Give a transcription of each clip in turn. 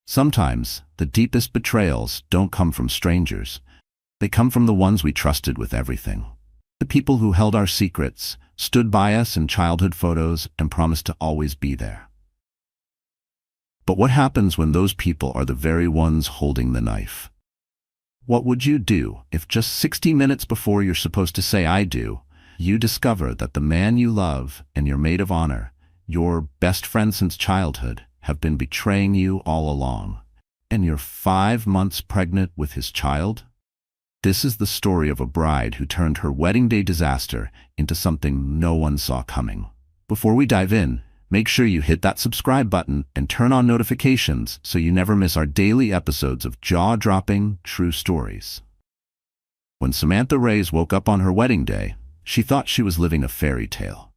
Sometimes, the deepest betrayals don't come from strangers. They come from the ones we trusted with everything. The people who held our secrets, stood by us in childhood photos, and promised to always be there. But what happens when those people are the very ones holding the knife? What would you do if just 60 minutes before you're supposed to say "I do," you discover that the man you love and your maid of honor, your best friend since childhood, have been betraying you all along, and you're 5 months pregnant with his child? This is the story of a bride who turned her wedding day disaster into something no one saw coming. Before we dive in, make sure you hit that subscribe button and turn on notifications so you never miss our daily episodes of jaw-dropping true stories. When Samantha Reyes woke up on her wedding day, she thought she was living a fairy tale.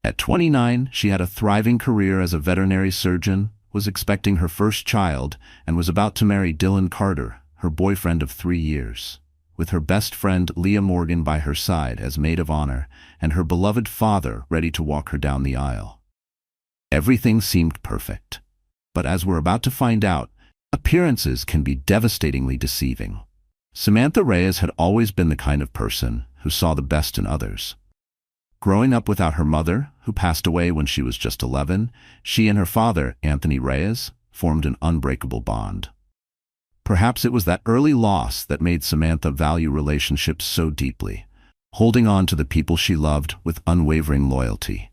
At 29, she had a thriving career as a veterinary surgeon, was expecting her first child, and was about to marry Dylan Carter, her boyfriend of 3 years, with her best friend Leah Morgan by her side as maid of honor, and her beloved father ready to walk her down the aisle. Everything seemed perfect. But as we're about to find out, appearances can be devastatingly deceiving. Samantha Reyes had always been the kind of person who saw the best in others. Growing up without her mother, who passed away when she was just 11, she and her father, Anthony Reyes, formed an unbreakable bond. Perhaps it was that early loss that made Samantha value relationships so deeply, holding on to the people she loved with unwavering loyalty.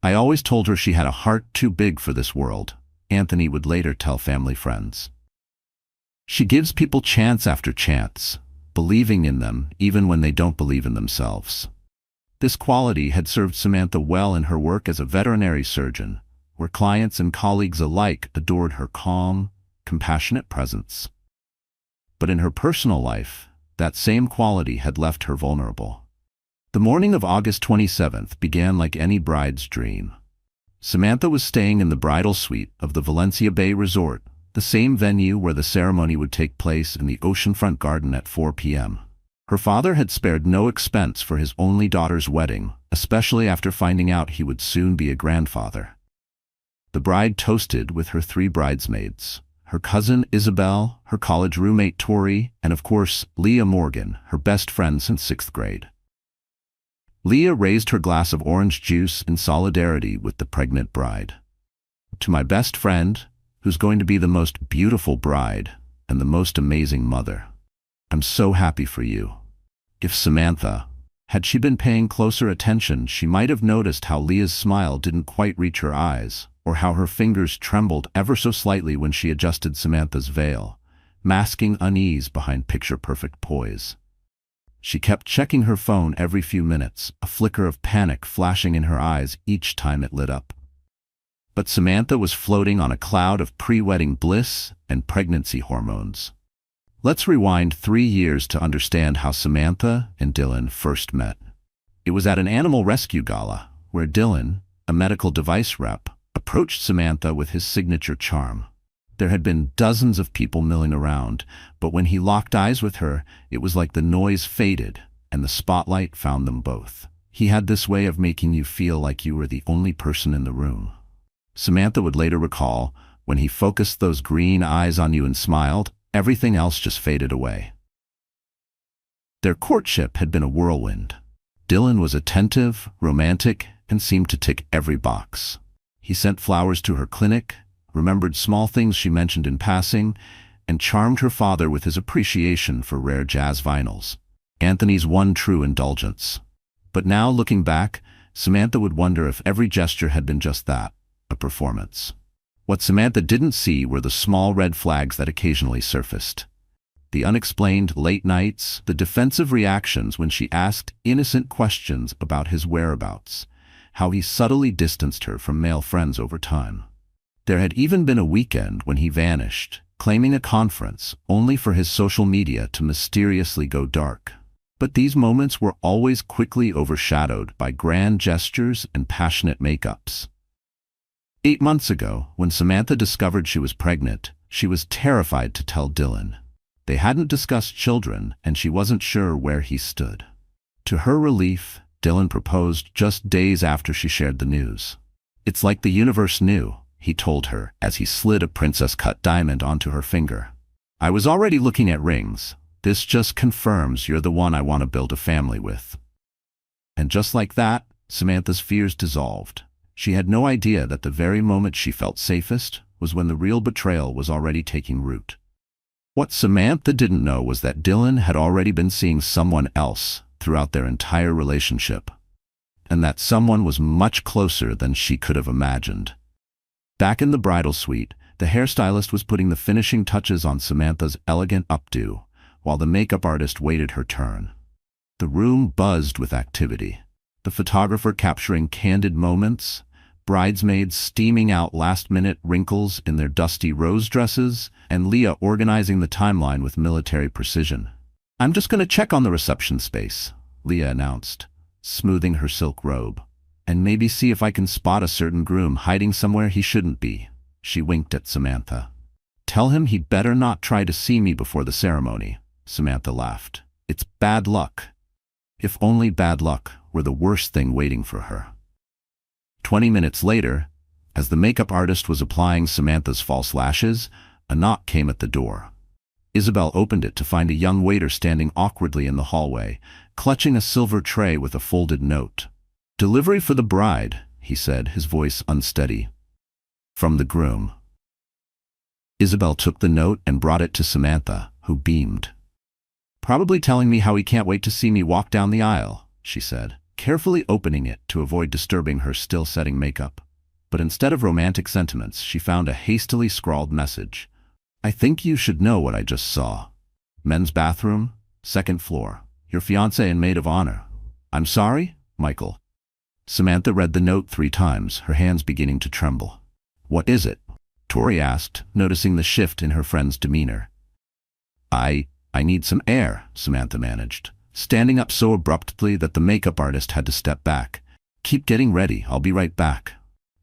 "I always told her she had a heart too big for this world," Anthony would later tell family friends. "She gives people chance after chance, believing in them even when they don't believe in themselves." This quality had served Samantha well in her work as a veterinary surgeon, where clients and colleagues alike adored her calm, compassionate presence. But in her personal life, that same quality had left her vulnerable. The morning of August 27th began like any bride's dream. Samantha was staying in the bridal suite of the Valencia Bay Resort, the same venue where the ceremony would take place in the oceanfront garden at 4 p.m. Her father had spared no expense for his only daughter's wedding, especially after finding out he would soon be a grandfather. The bride toasted with her 3 bridesmaids, her cousin Isabel, her college roommate Tori, and of course, Leah Morgan, her best friend since 6th grade. Leah raised her glass of orange juice in solidarity with the pregnant bride. "To my best friend, who's going to be the most beautiful bride and the most amazing mother. I'm so happy for you." If Samantha, had she been paying closer attention, she might have noticed how Leah's smile didn't quite reach her eyes, or how her fingers trembled ever so slightly when she adjusted Samantha's veil, masking unease behind picture-perfect poise. She kept checking her phone every few minutes, a flicker of panic flashing in her eyes each time it lit up. But Samantha was floating on a cloud of pre-wedding bliss and pregnancy hormones. Let's rewind 3 years to understand how Samantha and Dylan first met. It was at an animal rescue gala, where Dylan, a medical device rep, approached Samantha with his signature charm. There had been dozens of people milling around, but when he locked eyes with her, it was like the noise faded and the spotlight found them both. He had this way of making you feel like you were the only person in the room. Samantha would later recall, when he focused those green eyes on you and smiled, everything else just faded away. Their courtship had been a whirlwind. Dylan was attentive, romantic, and seemed to tick every box. He sent flowers to her clinic, remembered small things she mentioned in passing, and charmed her father with his appreciation for rare jazz vinyls, Anthony's one true indulgence. But now, looking back, Samantha would wonder if every gesture had been just that, a performance. What Samantha didn't see were the small red flags that occasionally surfaced. The unexplained late nights, the defensive reactions when she asked innocent questions about his whereabouts, how he subtly distanced her from male friends over time. There had even been a weekend when he vanished, claiming a conference, only for his social media to mysteriously go dark. But these moments were always quickly overshadowed by grand gestures and passionate makeups. 8 months ago, when Samantha discovered she was pregnant, she was terrified to tell Dylan. They hadn't discussed children, and she wasn't sure where he stood. To her relief, Dylan proposed just days after she shared the news. "It's like the universe knew," he told her as he slid a princess-cut diamond onto her finger. I was already looking at rings. This just confirms you're the one I want to build a family with. And just like that, Samantha's fears dissolved. She had no idea that the very moment she felt safest was when the real betrayal was already taking root. What Samantha didn't know was that Dylan had already been seeing someone else throughout their entire relationship, and that someone was much closer than she could have imagined. Back in the bridal suite, the hairstylist was putting the finishing touches on Samantha's elegant updo, while the makeup artist waited her turn. The room buzzed with activity. The photographer capturing candid moments, bridesmaids steaming out last-minute wrinkles in their dusty rose dresses, and Leah organizing the timeline with military precision. I'm just going to check on the reception space, Leah announced, smoothing her silk robe, and maybe see if I can spot a certain groom hiding somewhere he shouldn't be. She winked at Samantha. Tell him he'd better not try to see me before the ceremony, Samantha laughed. It's bad luck. If only bad luck were the worst thing waiting for her. 20 minutes later, as the makeup artist was applying Samantha's false lashes, a knock came at the door. Isabel opened it to find a young waiter standing awkwardly in the hallway, clutching a silver tray with a folded note. Delivery for the bride, he said, his voice unsteady. From the groom. Isabel took the note and brought it to Samantha, who beamed. Probably telling me how he can't wait to see me walk down the aisle, she said, carefully opening it to avoid disturbing her still-setting makeup. But instead of romantic sentiments, she found a hastily scrawled message. I think you should know what I just saw. Men's bathroom, 2nd floor. Your fiancé and maid of honor. I'm sorry, Michael. Samantha read the note 3 times, her hands beginning to tremble. What is it? Tori asked, noticing the shift in her friend's demeanor. I need some air, Samantha managed, standing up so abruptly that the makeup artist had to step back. Keep getting ready, I'll be right back.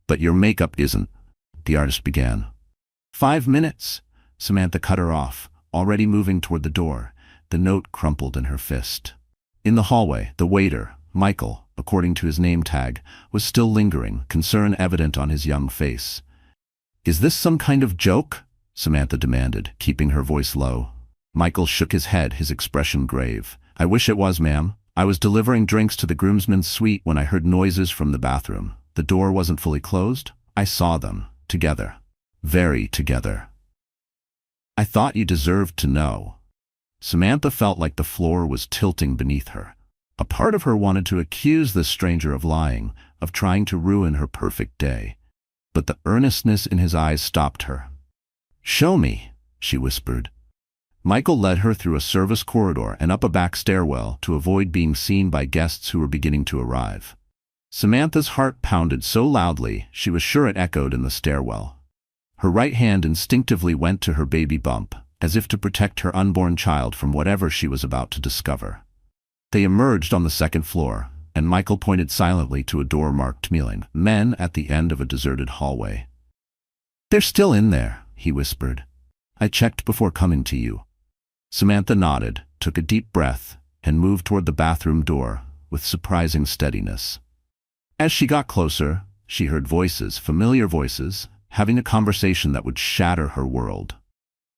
But your makeup isn't, the artist began. 5 minutes, Samantha cut her off, already moving toward the door, the note crumpled in her fist. In the hallway, the waiter, Michael, according to his name tag, was still lingering, concern evident on his young face. Is this some kind of joke? Samantha demanded, keeping her voice low. Michael shook his head, his expression grave. I wish it was, ma'am. I was delivering drinks to the groomsmen's suite when I heard noises from the bathroom. The door wasn't fully closed. I saw them, together. Very together. I thought you deserved to know. Samantha felt like the floor was tilting beneath her. A part of her wanted to accuse this stranger of lying, of trying to ruin her perfect day. But the earnestness in his eyes stopped her. Show me, she whispered. Michael led her through a service corridor and up a back stairwell to avoid being seen by guests who were beginning to arrive. Samantha's heart pounded so loudly she was sure it echoed in the stairwell. Her right hand instinctively went to her baby bump, as if to protect her unborn child from whatever she was about to discover. They emerged on the 2nd floor, and Michael pointed silently to a door marked Men at the end of a deserted hallway. They're still in there, he whispered. I checked before coming to you. Samantha nodded, took a deep breath, and moved toward the bathroom door with surprising steadiness. As she got closer, she heard voices, familiar voices, having a conversation that would shatter her world.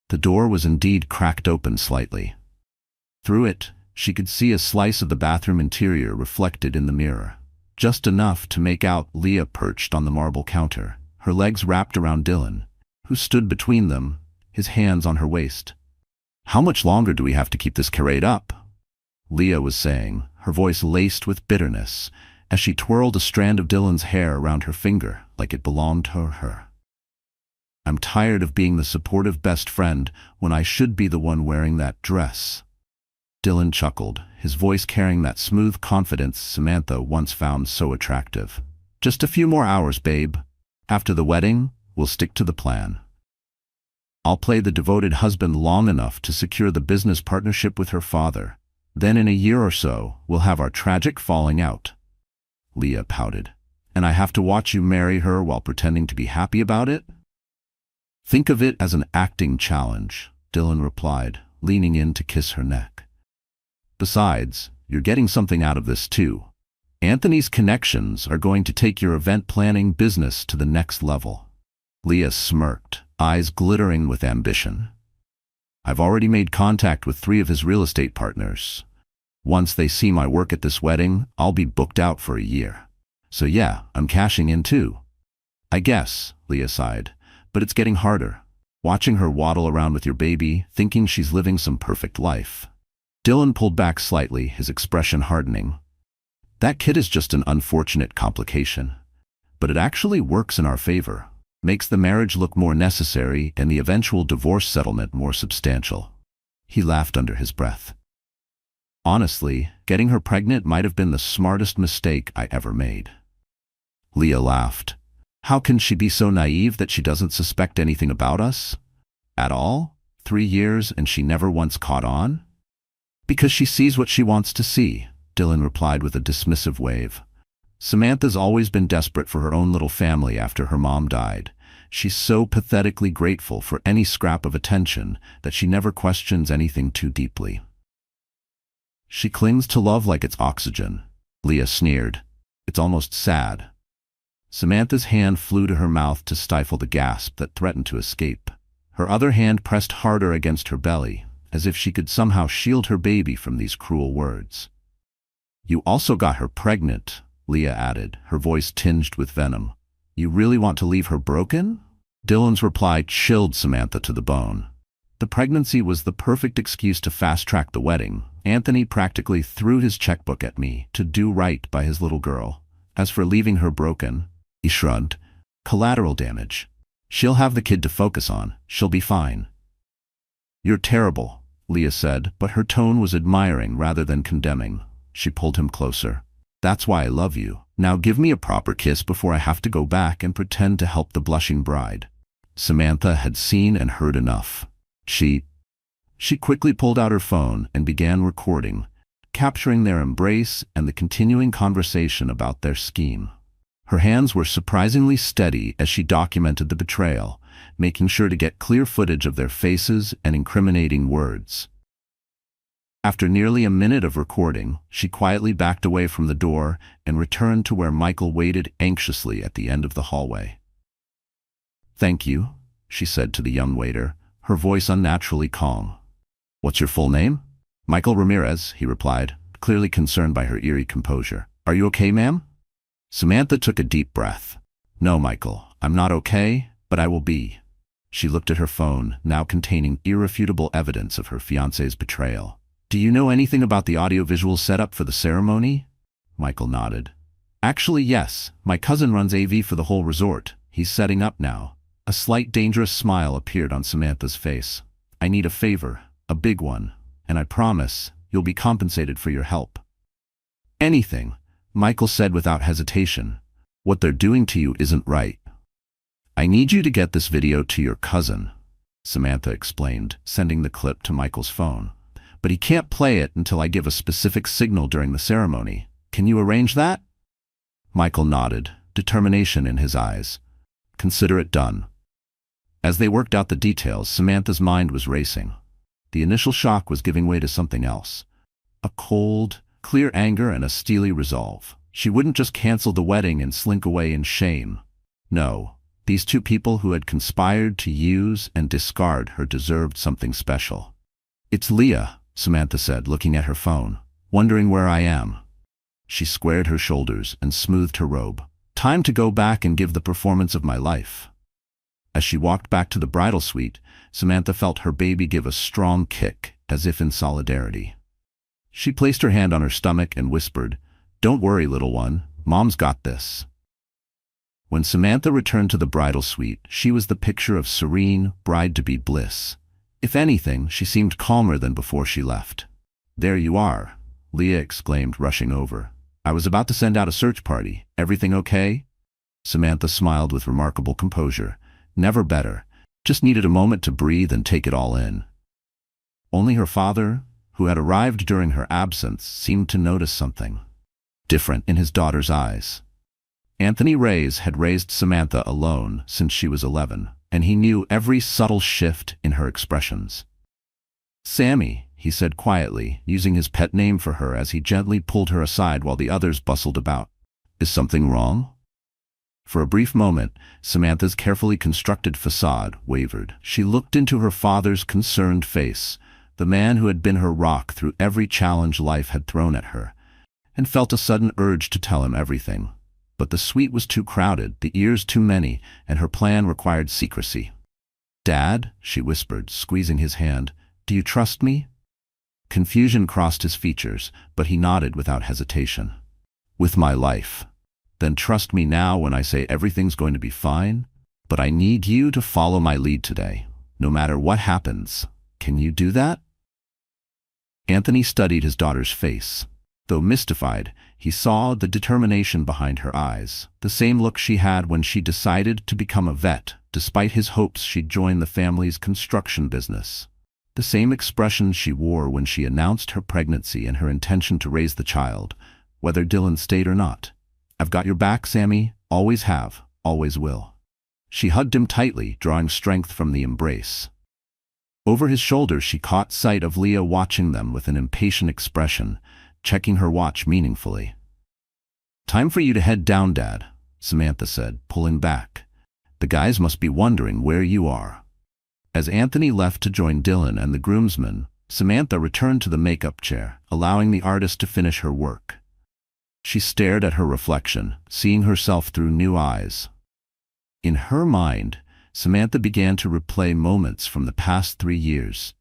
The door was indeed cracked open slightly. Through it, she could see a slice of the bathroom interior reflected in the mirror, just enough to make out Leah perched on the marble counter, her legs wrapped around Dylan, who stood between them, his hands on her waist. How much longer do we have to keep this charade up? Leah was saying, her voice laced with bitterness, as she twirled a strand of Dylan's hair around her finger like it belonged to her. I'm tired of being the supportive best friend when I should be the one wearing that dress. Dylan chuckled, his voice carrying that smooth confidence Samantha once found so attractive. Just a few more hours, babe. After the wedding, we'll stick to the plan. I'll play the devoted husband long enough to secure the business partnership with her father. Then in a year or so, we'll have our tragic falling out. Leah pouted. And I have to watch you marry her while pretending to be happy about it? Think of it as an acting challenge, Dylan replied, leaning in to kiss her neck. Besides, you're getting something out of this too. Anthony's connections are going to take your event planning business to the next level. Leah smirked, eyes glittering with ambition. I've already made contact with 3 of his real estate partners. Once they see my work at this wedding, I'll be booked out for a year. So yeah, I'm cashing in too. I guess, Leah sighed, but it's getting harder. Watching her waddle around with your baby, thinking she's living some perfect life. Dylan pulled back slightly, his expression hardening. That kid is just an unfortunate complication. But it actually works in our favor. Makes the marriage look more necessary and the eventual divorce settlement more substantial. He laughed under his breath. Honestly, getting her pregnant might have been the smartest mistake I ever made. Leah laughed. How can she be so naive that she doesn't suspect anything about us? At all? 3 years and she never once caught on? Because she sees what she wants to see, Dylan replied with a dismissive wave. Samantha's always been desperate for her own little family after her mom died. She's so pathetically grateful for any scrap of attention that she never questions anything too deeply. She clings to love like it's oxygen, Leah sneered. It's almost sad. Samantha's hand flew to her mouth to stifle the gasp that threatened to escape. Her other hand pressed harder against her belly, as if she could somehow shield her baby from these cruel words. You also got her pregnant, Leah added, her voice tinged with venom. You really want to leave her broken? Dylan's reply chilled Samantha to the bone. The pregnancy was the perfect excuse to fast-track the wedding. Anthony practically threw his checkbook at me to do right by his little girl. As for leaving her broken, he shrugged. Collateral damage. She'll have the kid to focus on. She'll be fine. You're terrible, Leah said, but her tone was admiring rather than condemning. She pulled him closer. That's why I love you. Now give me a proper kiss before I have to go back and pretend to help the blushing bride. Samantha had seen and heard enough. She quickly pulled out her phone and began recording, capturing their embrace and the continuing conversation about their scheme. Her hands were surprisingly steady as she documented the betrayal, making sure to get clear footage of their faces and incriminating words. After nearly a minute of recording, she quietly backed away from the door and returned to where Michael waited anxiously at the end of the hallway. Thank you, she said to the young waiter, her voice unnaturally calm. What's your full name? Michael Ramirez, he replied, clearly concerned by her eerie composure. Are you okay, ma'am? Samantha took a deep breath. No, Michael, I'm not okay, but I will be. She looked at her phone, now containing irrefutable evidence of her fiancé's betrayal. Do you know anything about the audiovisual setup for the ceremony? Michael nodded. Actually, yes. My cousin runs AV for the whole resort. He's setting up now. A slight dangerous smile appeared on Samantha's face. I need a favor, a big one, and I promise you'll be compensated for your help. Anything, Michael said without hesitation. What they're doing to you isn't right. I need you to get this video to your cousin, Samantha explained, sending the clip to Michael's phone. But he can't play it until I give a specific signal during the ceremony. Can you arrange that? Michael nodded, determination in his eyes. Consider it done. As they worked out the details, Samantha's mind was racing. The initial shock was giving way to something else. A cold, clear anger and a steely resolve. She wouldn't just cancel the wedding and slink away in shame. No, these 2 people who had conspired to use and discard her deserved something special. It's Leah, Samantha said, looking at her phone. Wondering where I am. She squared her shoulders and smoothed her robe. Time to go back and give the performance of my life. As she walked back to the bridal suite, Samantha felt her baby give a strong kick, as if in solidarity. She placed her hand on her stomach and whispered, Don't worry, little one, Mom's got this. When Samantha returned to the bridal suite, she was the picture of serene, bride-to-be bliss. If anything, she seemed calmer than before she left. There you are, Leah exclaimed, rushing over. I was about to send out a search party. Everything okay? Samantha smiled with remarkable composure. Never better. Just needed a moment to breathe and take it all in. Only her father, who had arrived during her absence, seemed to notice something different in his daughter's eyes. Anthony Reyes had raised Samantha alone since she was 11, and he knew every subtle shift in her expressions. Sammy, he said quietly, using his pet name for her as he gently pulled her aside while the others bustled about. Is something wrong? For a brief moment, Samantha's carefully constructed facade wavered. She looked into her father's concerned face, the man who had been her rock through every challenge life had thrown at her, and felt a sudden urge to tell him everything. But the suite was too crowded, the ears too many, and her plan required secrecy. "Dad," she whispered, squeezing his hand, "do you trust me?" Confusion crossed his features, but he nodded without hesitation. "With my life." "Then trust me now when I say everything's going to be fine? But I need you to follow my lead today, no matter what happens. Can you do that?" Anthony studied his daughter's face. Though mystified, he saw the determination behind her eyes, the same look she had when she decided to become a vet, despite his hopes she'd join the family's construction business. The same expression she wore when she announced her pregnancy and her intention to raise the child, whether Dylan stayed or not. "I've got your back, Sammy. Always have, always will." She hugged him tightly, drawing strength from the embrace. Over his shoulder she caught sight of Leah watching them with an impatient expression, checking her watch meaningfully. "Time for you to head down, Dad," Samantha said, pulling back. "The guys must be wondering where you are." As Anthony left to join Dylan and the groomsmen, Samantha returned to the makeup chair, allowing the artist to finish her work. She stared at her reflection, seeing herself through new eyes. In her mind, Samantha began to replay moments from the past 3 years.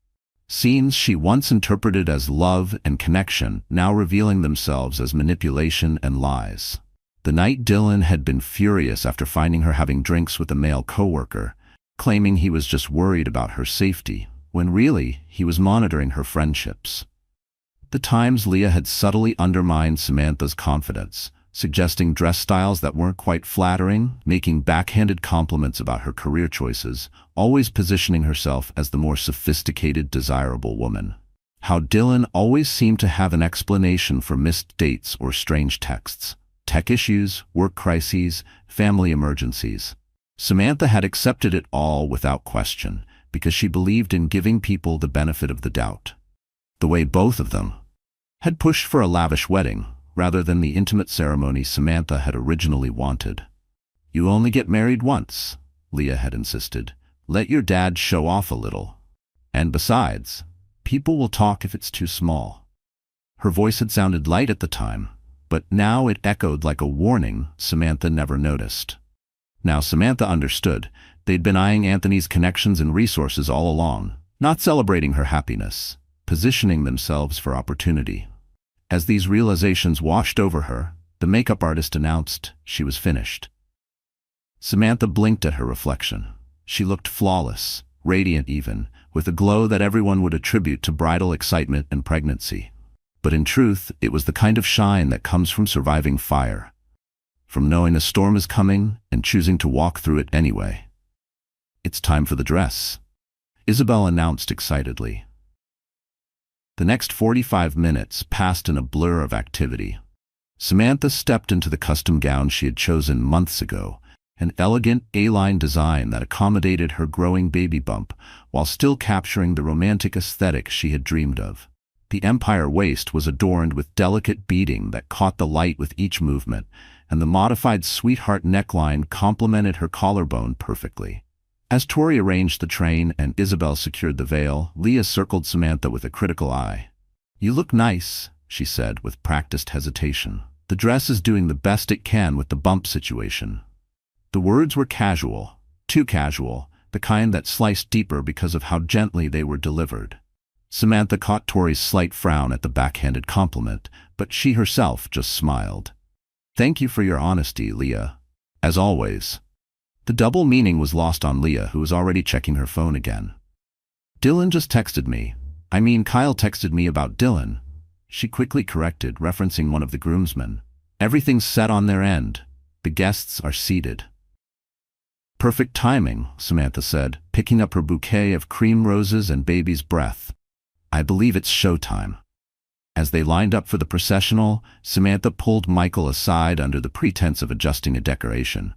Scenes she once interpreted as love and connection, now revealing themselves as manipulation and lies. The night Dylan had been furious after finding her having drinks with a male coworker, claiming he was just worried about her safety, when really he was monitoring her friendships. The times Leah had subtly undermined Samantha's confidence, suggesting dress styles that weren't quite flattering, making backhanded compliments about her career choices, always positioning herself as the more sophisticated, desirable woman. How Dylan always seemed to have an explanation for missed dates or strange texts. Tech issues, work crises, family emergencies. Samantha had accepted it all without question, because she believed in giving people the benefit of the doubt. The way both of them had pushed for a lavish wedding, rather than the intimate ceremony Samantha had originally wanted. "You only get married once," Leah had insisted. "Let your dad show off a little. And besides, people will talk if it's too small." Her voice had sounded light at the time, but now it echoed like a warning Samantha never noticed. Now Samantha understood. They'd been eyeing Anthony's connections and resources all along, not celebrating her happiness, positioning themselves for opportunity. As these realizations washed over her, the makeup artist announced she was finished. Samantha blinked at her reflection. She looked flawless, radiant even, with a glow that everyone would attribute to bridal excitement and pregnancy. But in truth, it was the kind of shine that comes from surviving fire, from knowing a storm is coming and choosing to walk through it anyway. "It's time for the dress," Isabel announced excitedly. The next 45 minutes passed in a blur of activity. Samantha stepped into the custom gown she had chosen months ago, an elegant A-line design that accommodated her growing baby bump while still capturing the romantic aesthetic she had dreamed of. The empire waist was adorned with delicate beading that caught the light with each movement, and the modified sweetheart neckline complemented her collarbone perfectly. As Tori arranged the train and Isabel secured the veil, Leah circled Samantha with a critical eye. "You look nice," she said with practiced hesitation. "The dress is doing the best it can with the bump situation." The words were casual, too casual, the kind that sliced deeper because of how gently they were delivered. Samantha caught Tori's slight frown at the backhanded compliment, but she herself just smiled. "Thank you for your honesty, Leah. As always." The double meaning was lost on Leah, who was already checking her phone again. "Dylan just texted me. I mean, Kyle texted me about Dylan," she quickly corrected, referencing one of the groomsmen. "Everything's set on their end. The guests are seated." "Perfect timing," Samantha said, picking up her bouquet of cream roses and baby's breath. "I believe it's showtime." As they lined up for the processional, Samantha pulled Michael aside under the pretense of adjusting a decoration.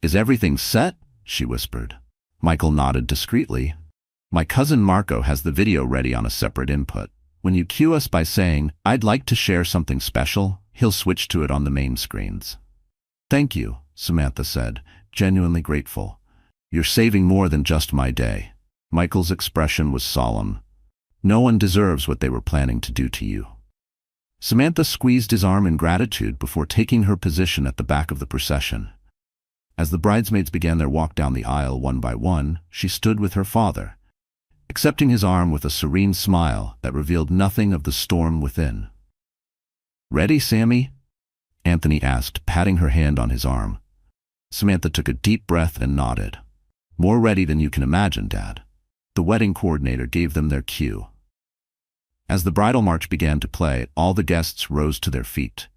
"Is everything set?" she whispered. Michael nodded discreetly. "My cousin Marco has the video ready on a separate input. When you cue us by saying, 'I'd like to share something special,' he'll switch to it on the main screens." "Thank you," Samantha said, genuinely grateful. "You're saving more than just my day." Michael's expression was solemn. "No one deserves what they were planning to do to you." Samantha squeezed his arm in gratitude before taking her position at the back of the procession. As the bridesmaids began their walk down the aisle one by one, she stood with her father, accepting his arm with a serene smile that revealed nothing of the storm within. "Ready, Sammy?" Anthony asked, patting her hand on his arm. Samantha took a deep breath and nodded. "More ready than you can imagine, Dad." The wedding coordinator gave them their cue. As the bridal march began to play, all the guests rose to their feet,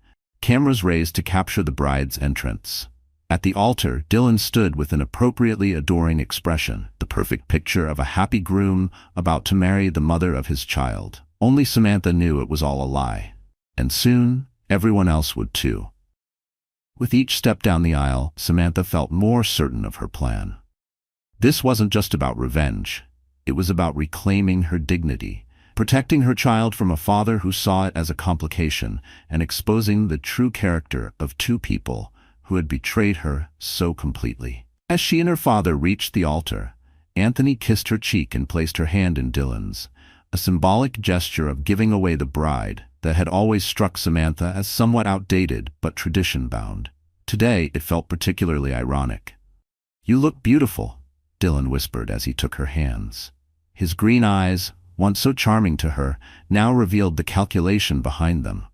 cameras raised to capture the bride's entrance. At the altar, Dylan stood with an appropriately adoring expression, the perfect picture of a happy groom about to marry the mother of his child. Only Samantha knew it was all a lie. And soon, everyone else would too. With each step down the aisle, Samantha felt more certain of her plan. This wasn't just about revenge. It was about reclaiming her dignity, protecting her child from a father who saw it as a complication, and exposing the true character of two people who had betrayed her so completely. As she and her father reached the altar, Anthony kissed her cheek and placed her hand in Dylan's, a symbolic gesture of giving away the bride that had always struck Samantha as somewhat outdated but tradition-bound. Today, it felt particularly ironic. "You look beautiful," Dylan whispered as he took her hands. His green eyes, once so charming to her, now revealed the calculation behind them.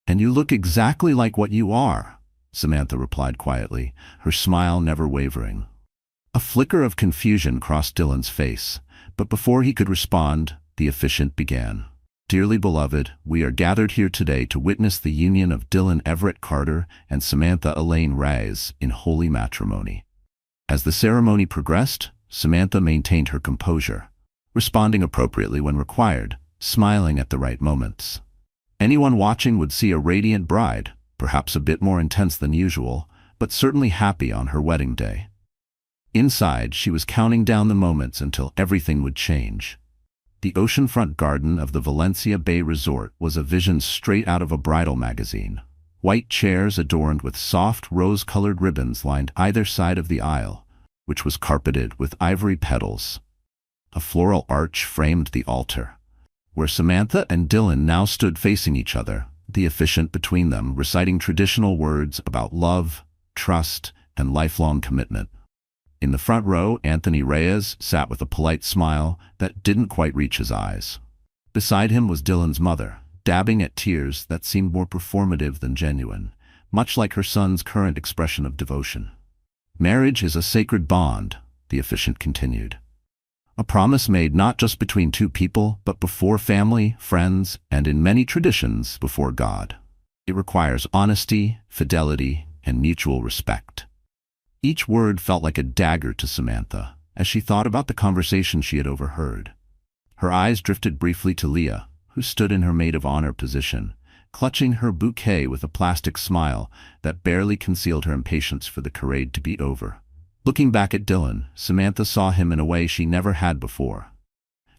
"And you look exactly like what you are," Samantha replied quietly, her smile never wavering. A flicker of confusion crossed Dylan's face, but before he could respond, the officiant began. "Dearly beloved, we are gathered here today to witness the union of Dylan Everett Carter and Samantha Elaine Reyes in holy matrimony." As the ceremony progressed, Samantha maintained her composure, responding appropriately when required, smiling at the right moments. Anyone watching would see a radiant bride, perhaps a bit more intense than usual, but certainly happy on her wedding day. Inside, she was counting down the moments until everything would change. The oceanfront garden of the Valencia Bay Resort was a vision straight out of a bridal magazine. White chairs adorned with soft rose-colored ribbons lined either side of the aisle, which was carpeted with ivory petals. A floral arch framed the altar, where Samantha and Dylan now stood facing each other, the officiant between them reciting traditional words about love, trust, and lifelong commitment. In the front row, Anthony Reyes sat with a polite smile that didn't quite reach his eyes. Beside him was Dylan's mother, dabbing at tears that seemed more performative than genuine, much like her son's current expression of devotion. "Marriage is a sacred bond," the officiant continued. "A promise made not just between two people, but before family, friends, and in many traditions, before God. It requires honesty, fidelity, and mutual respect." Each word felt like a dagger to Samantha, as she thought about the conversation she had overheard. Her eyes drifted briefly to Leah, who stood in her maid of honor position, clutching her bouquet with a plastic smile that barely concealed her impatience for the charade to be over. Looking back at Dylan, Samantha saw him in a way she never had before.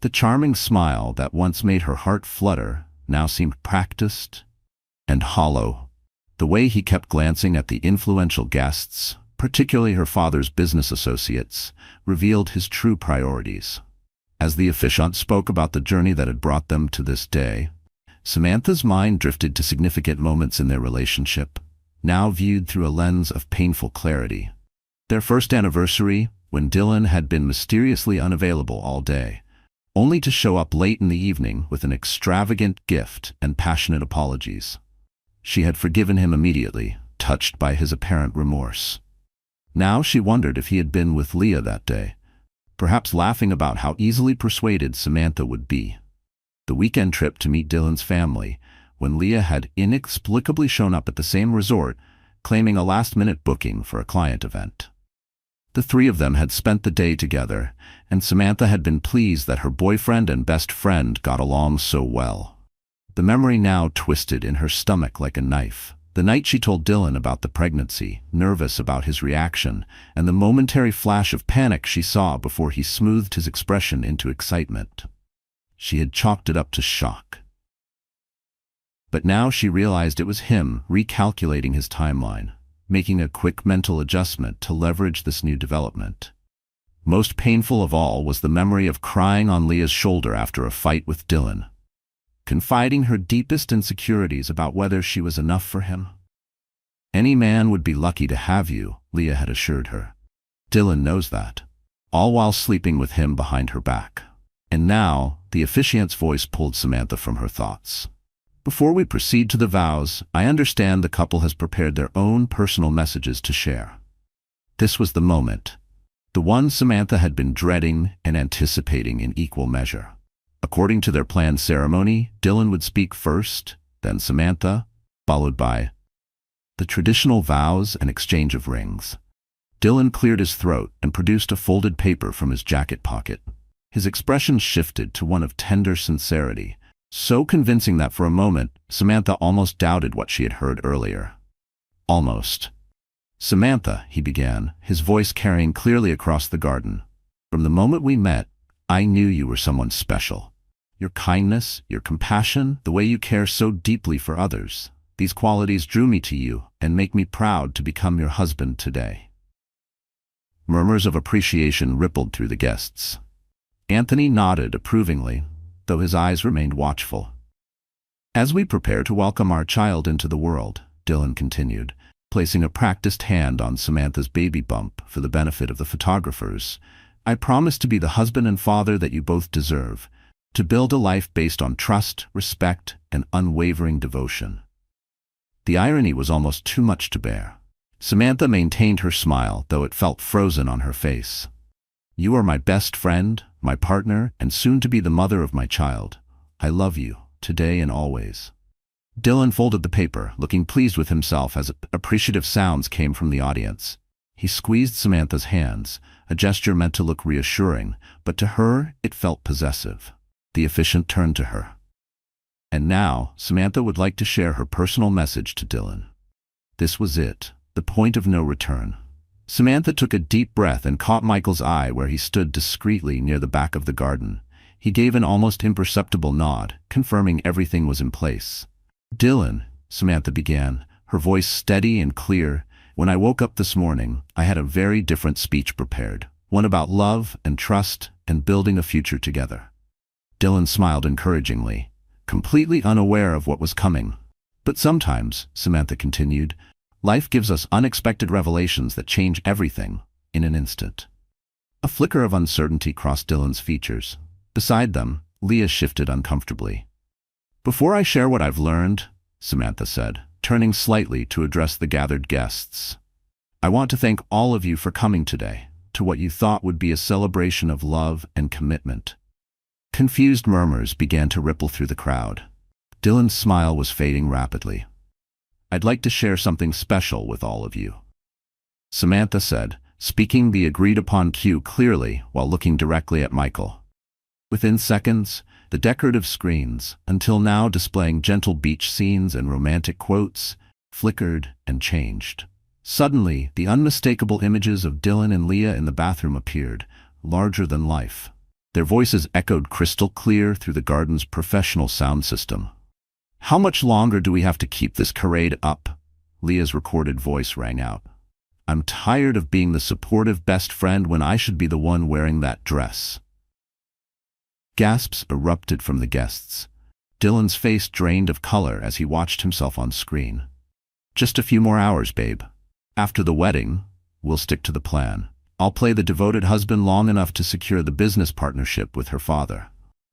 The charming smile that once made her heart flutter now seemed practiced and hollow. The way he kept glancing at the influential guests, particularly her father's business associates, revealed his true priorities. As the officiant spoke about the journey that had brought them to this day, Samantha's mind drifted to significant moments in their relationship, now viewed through a lens of painful clarity. Their first anniversary, when Dylan had been mysteriously unavailable all day, only to show up late in the evening with an extravagant gift and passionate apologies. She had forgiven him immediately, touched by his apparent remorse. Now she wondered if he had been with Leah that day, perhaps laughing about how easily persuaded Samantha would be. The weekend trip to meet Dylan's family, when Leah had inexplicably shown up at the same resort, claiming a last-minute booking for a client event. The three of them had spent the day together, and Samantha had been pleased that her boyfriend and best friend got along so well. The memory now twisted in her stomach like a knife. The night she told Dylan about the pregnancy, nervous about his reaction, and the momentary flash of panic she saw before he smoothed his expression into excitement. She had chalked it up to shock. But now she realized it was him recalculating his timeline. making a quick mental adjustment to leverage this new development. Most painful of all was the memory of crying on Leah's shoulder after a fight with Dylan, confiding her deepest insecurities about whether she was enough for him. "Any man would be lucky to have you," Leah had assured her. "Dylan knows that," all while sleeping with him behind her back. And now, the officiant's voice pulled Samantha from her thoughts. "Before we proceed to the vows, I understand the couple has prepared their own personal messages to share." This was the moment, the one Samantha had been dreading and anticipating in equal measure. According to their planned ceremony, Dylan would speak first, then Samantha, followed by the traditional vows and exchange of rings. Dylan cleared his throat and produced a folded paper from his jacket pocket. His expression shifted to one of tender sincerity, so convincing that for a moment, Samantha almost doubted what she had heard earlier. "Almost. Samantha," he began, his voice carrying clearly across the garden. "From the moment we met, I knew you were someone special. Your kindness, your compassion, the way you care so deeply for others, these qualities drew me to you and make me proud to become your husband today." Murmurs of appreciation rippled through the guests. Anthony nodded approvingly, though his eyes remained watchful. "As we prepare to welcome our child into the world," Dylan continued, placing a practiced hand on Samantha's baby bump for the benefit of the photographers, "I promise to be the husband and father that you both deserve, to build a life based on trust, respect, and unwavering devotion." The irony was almost too much to bear. Samantha maintained her smile, though it felt frozen on her face. "You are my best friend, my partner, and soon to be the mother of my child. I love you, today and always." Dylan folded the paper, looking pleased with himself as appreciative sounds came from the audience. He squeezed Samantha's hands, a gesture meant to look reassuring, but to her it felt possessive. The officiant turned to her. And now, Samantha would like to share her personal message to Dylan. This was it, the point of no return. Samantha took a deep breath and caught Michael's eye where he stood discreetly near the back of the garden. He gave an almost imperceptible nod, confirming everything was in place. "Dylan," Samantha began, her voice steady and clear, "when I woke up this morning, I had a very different speech prepared, one about love and trust and building a future together." Dylan smiled encouragingly, completely unaware of what was coming. "But sometimes," Samantha continued, "life gives us unexpected revelations that change everything, in an instant." A flicker of uncertainty crossed Dylan's features. Beside them, Leah shifted uncomfortably. "Before I share what I've learned," Samantha said, turning slightly to address the gathered guests, "I want to thank all of you for coming today, to what you thought would be a celebration of love and commitment." Confused murmurs began to ripple through the crowd. Dylan's smile was fading rapidly. "I'd like to share something special with all of you," Samantha said, speaking the agreed-upon cue clearly while looking directly at Michael. Within seconds, the decorative screens, until now displaying gentle beach scenes and romantic quotes, flickered and changed. Suddenly, the unmistakable images of Dylan and Leah in the bathroom appeared, larger than life. Their voices echoed crystal clear through the garden's professional sound system. "How much longer do we have to keep this charade up?" Leah's recorded voice rang out. "I'm tired of being the supportive best friend when I should be the one wearing that dress." Gasps erupted from the guests. Dylan's face drained of color as he watched himself on screen. "Just a few more hours, babe. After the wedding, we'll stick to the plan. I'll play the devoted husband long enough to secure the business partnership with her father.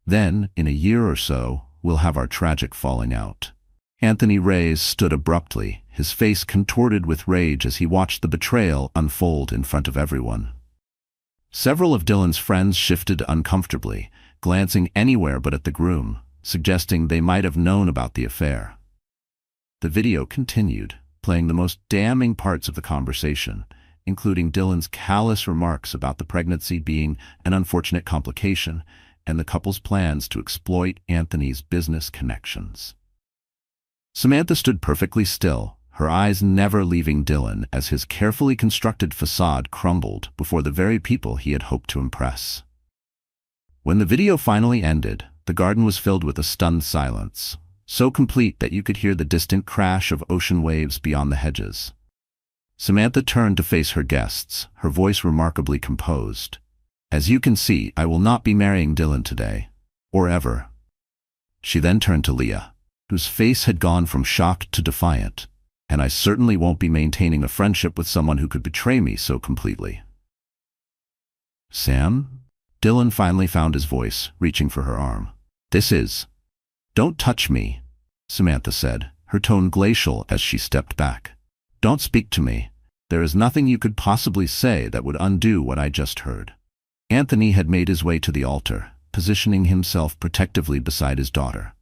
Then, in a year or so, we'll have our tragic falling out." Anthony Reyes stood abruptly, his face contorted with rage as he watched the betrayal unfold in front of everyone. Several of Dylan's friends shifted uncomfortably, glancing anywhere but at the groom, suggesting they might have known about the affair. The video continued, playing the most damning parts of the conversation, including Dylan's callous remarks about the pregnancy being an unfortunate complication and the couple's plans to exploit Anthony's business connections. Samantha stood perfectly still, her eyes never leaving Dylan as his carefully constructed facade crumbled before the very people he had hoped to impress. When the video finally ended, the garden was filled with a stunned silence, so complete that you could hear the distant crash of ocean waves beyond the hedges. Samantha turned to face her guests, her voice remarkably composed. As you can see, I will not be marrying Dylan today. Or ever. She then turned to Leah, whose face had gone from shocked to defiant. And I certainly won't be maintaining a friendship with someone who could betray me so completely. Sam? Dylan finally found his voice, reaching for her arm. This is... Don't touch me, Samantha said, her tone glacial as she stepped back. Don't speak to me. There is nothing you could possibly say that would undo what I just heard. Anthony had made his way to the altar, positioning himself protectively beside his daughter.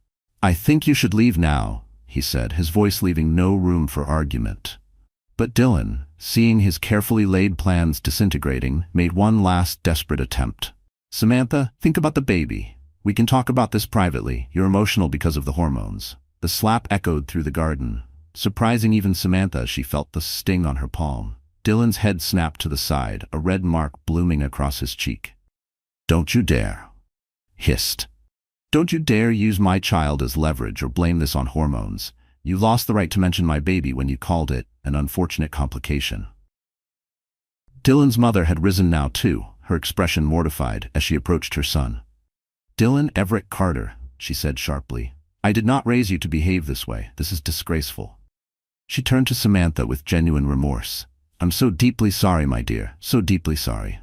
I think you should leave now, he said, his voice leaving no room for argument. But Dylan, seeing his carefully laid plans disintegrating, made one last desperate attempt. Samantha, think about the baby. We can talk about this privately. You're emotional because of the hormones. The slap echoed through the garden, surprising even Samantha as she felt the sting on her palm. Dylan's head snapped to the side, a red mark blooming across his cheek. Don't you dare. Hissed. Don't you dare use my child as leverage or blame this on hormones. You lost the right to mention my baby when you called it an unfortunate complication. Dylan's mother had risen now too, her expression mortified as she approached her son. Dylan Everett Carter, she said sharply. I did not raise you to behave this way. This is disgraceful. She turned to Samantha with genuine remorse. I'm so deeply sorry, my dear, so deeply sorry.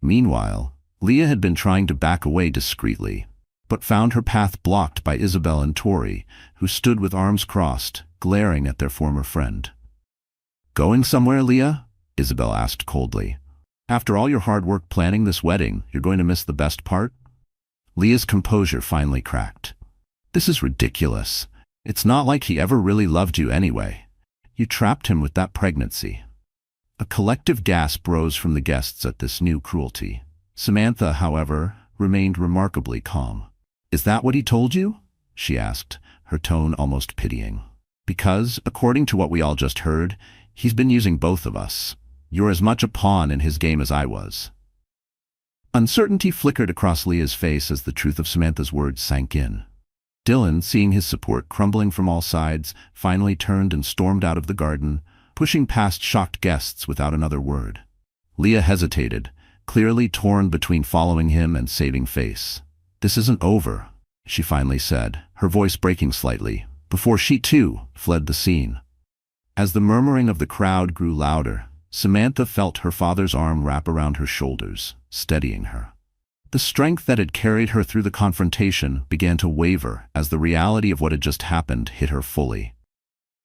Meanwhile, Leah had been trying to back away discreetly, but found her path blocked by Isabel and Tori, who stood with arms crossed, glaring at their former friend. Going somewhere, Leah? Isabel asked coldly. After all your hard work planning this wedding, you're going to miss the best part? Leah's composure finally cracked. This is ridiculous. It's not like he ever really loved you anyway. You trapped him with that pregnancy. A collective gasp rose from the guests at this new cruelty. Samantha, however, remained remarkably calm. Is that what he told you? She asked, her tone almost pitying. Because, according to what we all just heard, he's been using both of us. You're as much a pawn in his game as I was. Uncertainty flickered across Leah's face as the truth of Samantha's words sank in. Dylan, seeing his support crumbling from all sides, finally turned and stormed out of the garden, pushing past shocked guests without another word. Leah hesitated, clearly torn between following him and saving face. This isn't over, she finally said, her voice breaking slightly, before she too fled the scene. As the murmuring of the crowd grew louder, Samantha felt her father's arm wrap around her shoulders, steadying her. The strength that had carried her through the confrontation began to waver as the reality of what had just happened hit her fully.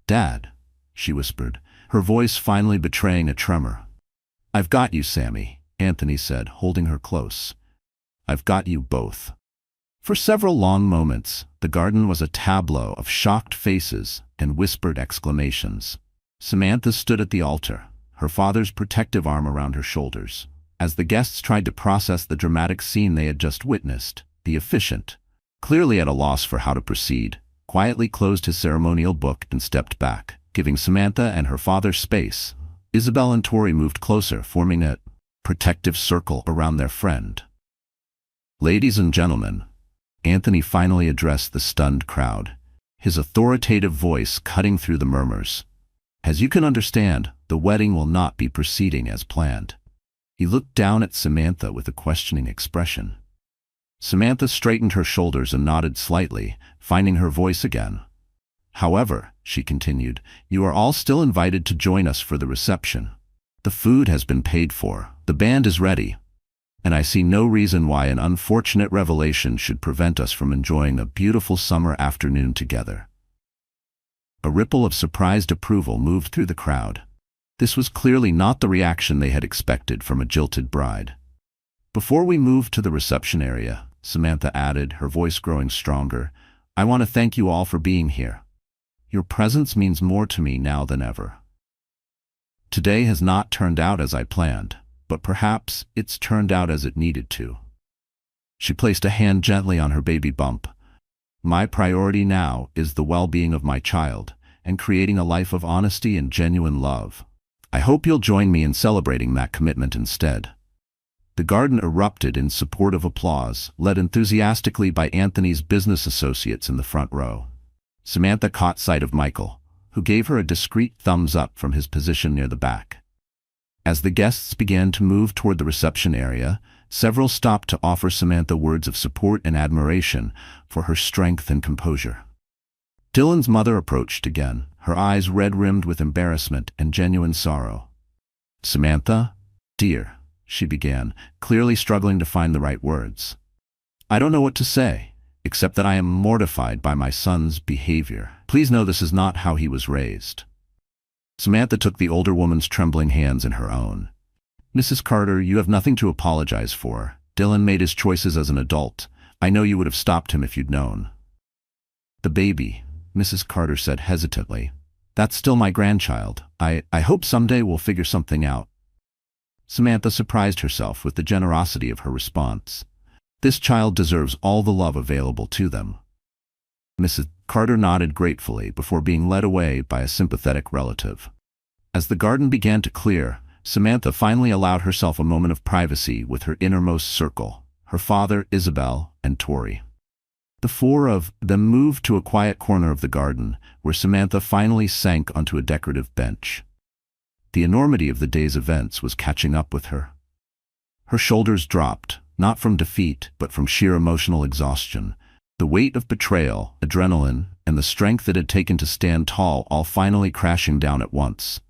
Dad, she whispered, her voice finally betraying a tremor. I've got you, Sammy, Anthony said, holding her close. I've got you both. For several long moments, the garden was a tableau of shocked faces and whispered exclamations. Samantha stood at the altar, her father's protective arm around her shoulders. As the guests tried to process the dramatic scene they had just witnessed, the officiant, clearly at a loss for how to proceed, quietly closed his ceremonial book and stepped back, giving Samantha and her father space. Isabel and Tori moved closer, forming a protective circle around their friend. Ladies and gentlemen, Anthony finally addressed the stunned crowd, his authoritative voice cutting through the murmurs. As you can understand, the wedding will not be proceeding as planned. He looked down at Samantha with a questioning expression. Samantha straightened her shoulders and nodded slightly, finding her voice again. However, she continued, you are all still invited to join us for the reception. The food has been paid for, the band is ready, and I see no reason why an unfortunate revelation should prevent us from enjoying a beautiful summer afternoon together. A ripple of surprised approval moved through the crowd. This was clearly not the reaction they had expected from a jilted bride. Before we move to the reception area, Samantha added, her voice growing stronger, I want to thank you all for being here. Your presence means more to me now than ever. Today has not turned out as I planned, but perhaps it's turned out as it needed to. She placed a hand gently on her baby bump. My priority now is the well-being of my child and creating a life of honesty and genuine love. I hope you'll join me in celebrating that commitment instead. The garden erupted in supportive applause, led enthusiastically by Anthony's business associates in the front row. Samantha caught sight of Michael, who gave her a discreet thumbs up from his position near the back. As the guests began to move toward the reception area, several stopped to offer Samantha words of support and admiration for her strength and composure. Dylan's mother approached again, her eyes red-rimmed with embarrassment and genuine sorrow. "Samantha, dear," she began, clearly struggling to find the right words. "I don't know what to say, except that I am mortified by my son's behavior. Please know this is not how he was raised." Samantha took the older woman's trembling hands in her own. "Mrs. Carter, you have nothing to apologize for. Dylan made his choices as an adult. I know you would have stopped him if you'd known." "The baby," Mrs. Carter said hesitantly. "That's still my grandchild. I hope someday we'll figure something out." Samantha surprised herself with the generosity of her response. This child deserves all the love available to them. Mrs. Carter nodded gratefully before being led away by a sympathetic relative. As the garden began to clear, Samantha finally allowed herself a moment of privacy with her innermost circle, her father, Isabel, and Tori. The four of them moved to a quiet corner of the garden, where Samantha finally sank onto a decorative bench. The enormity of the day's events was catching up with her. Her shoulders dropped, not from defeat, but from sheer emotional exhaustion. The weight of betrayal, adrenaline, and the strength it had taken to stand tall all finally crashing down at once.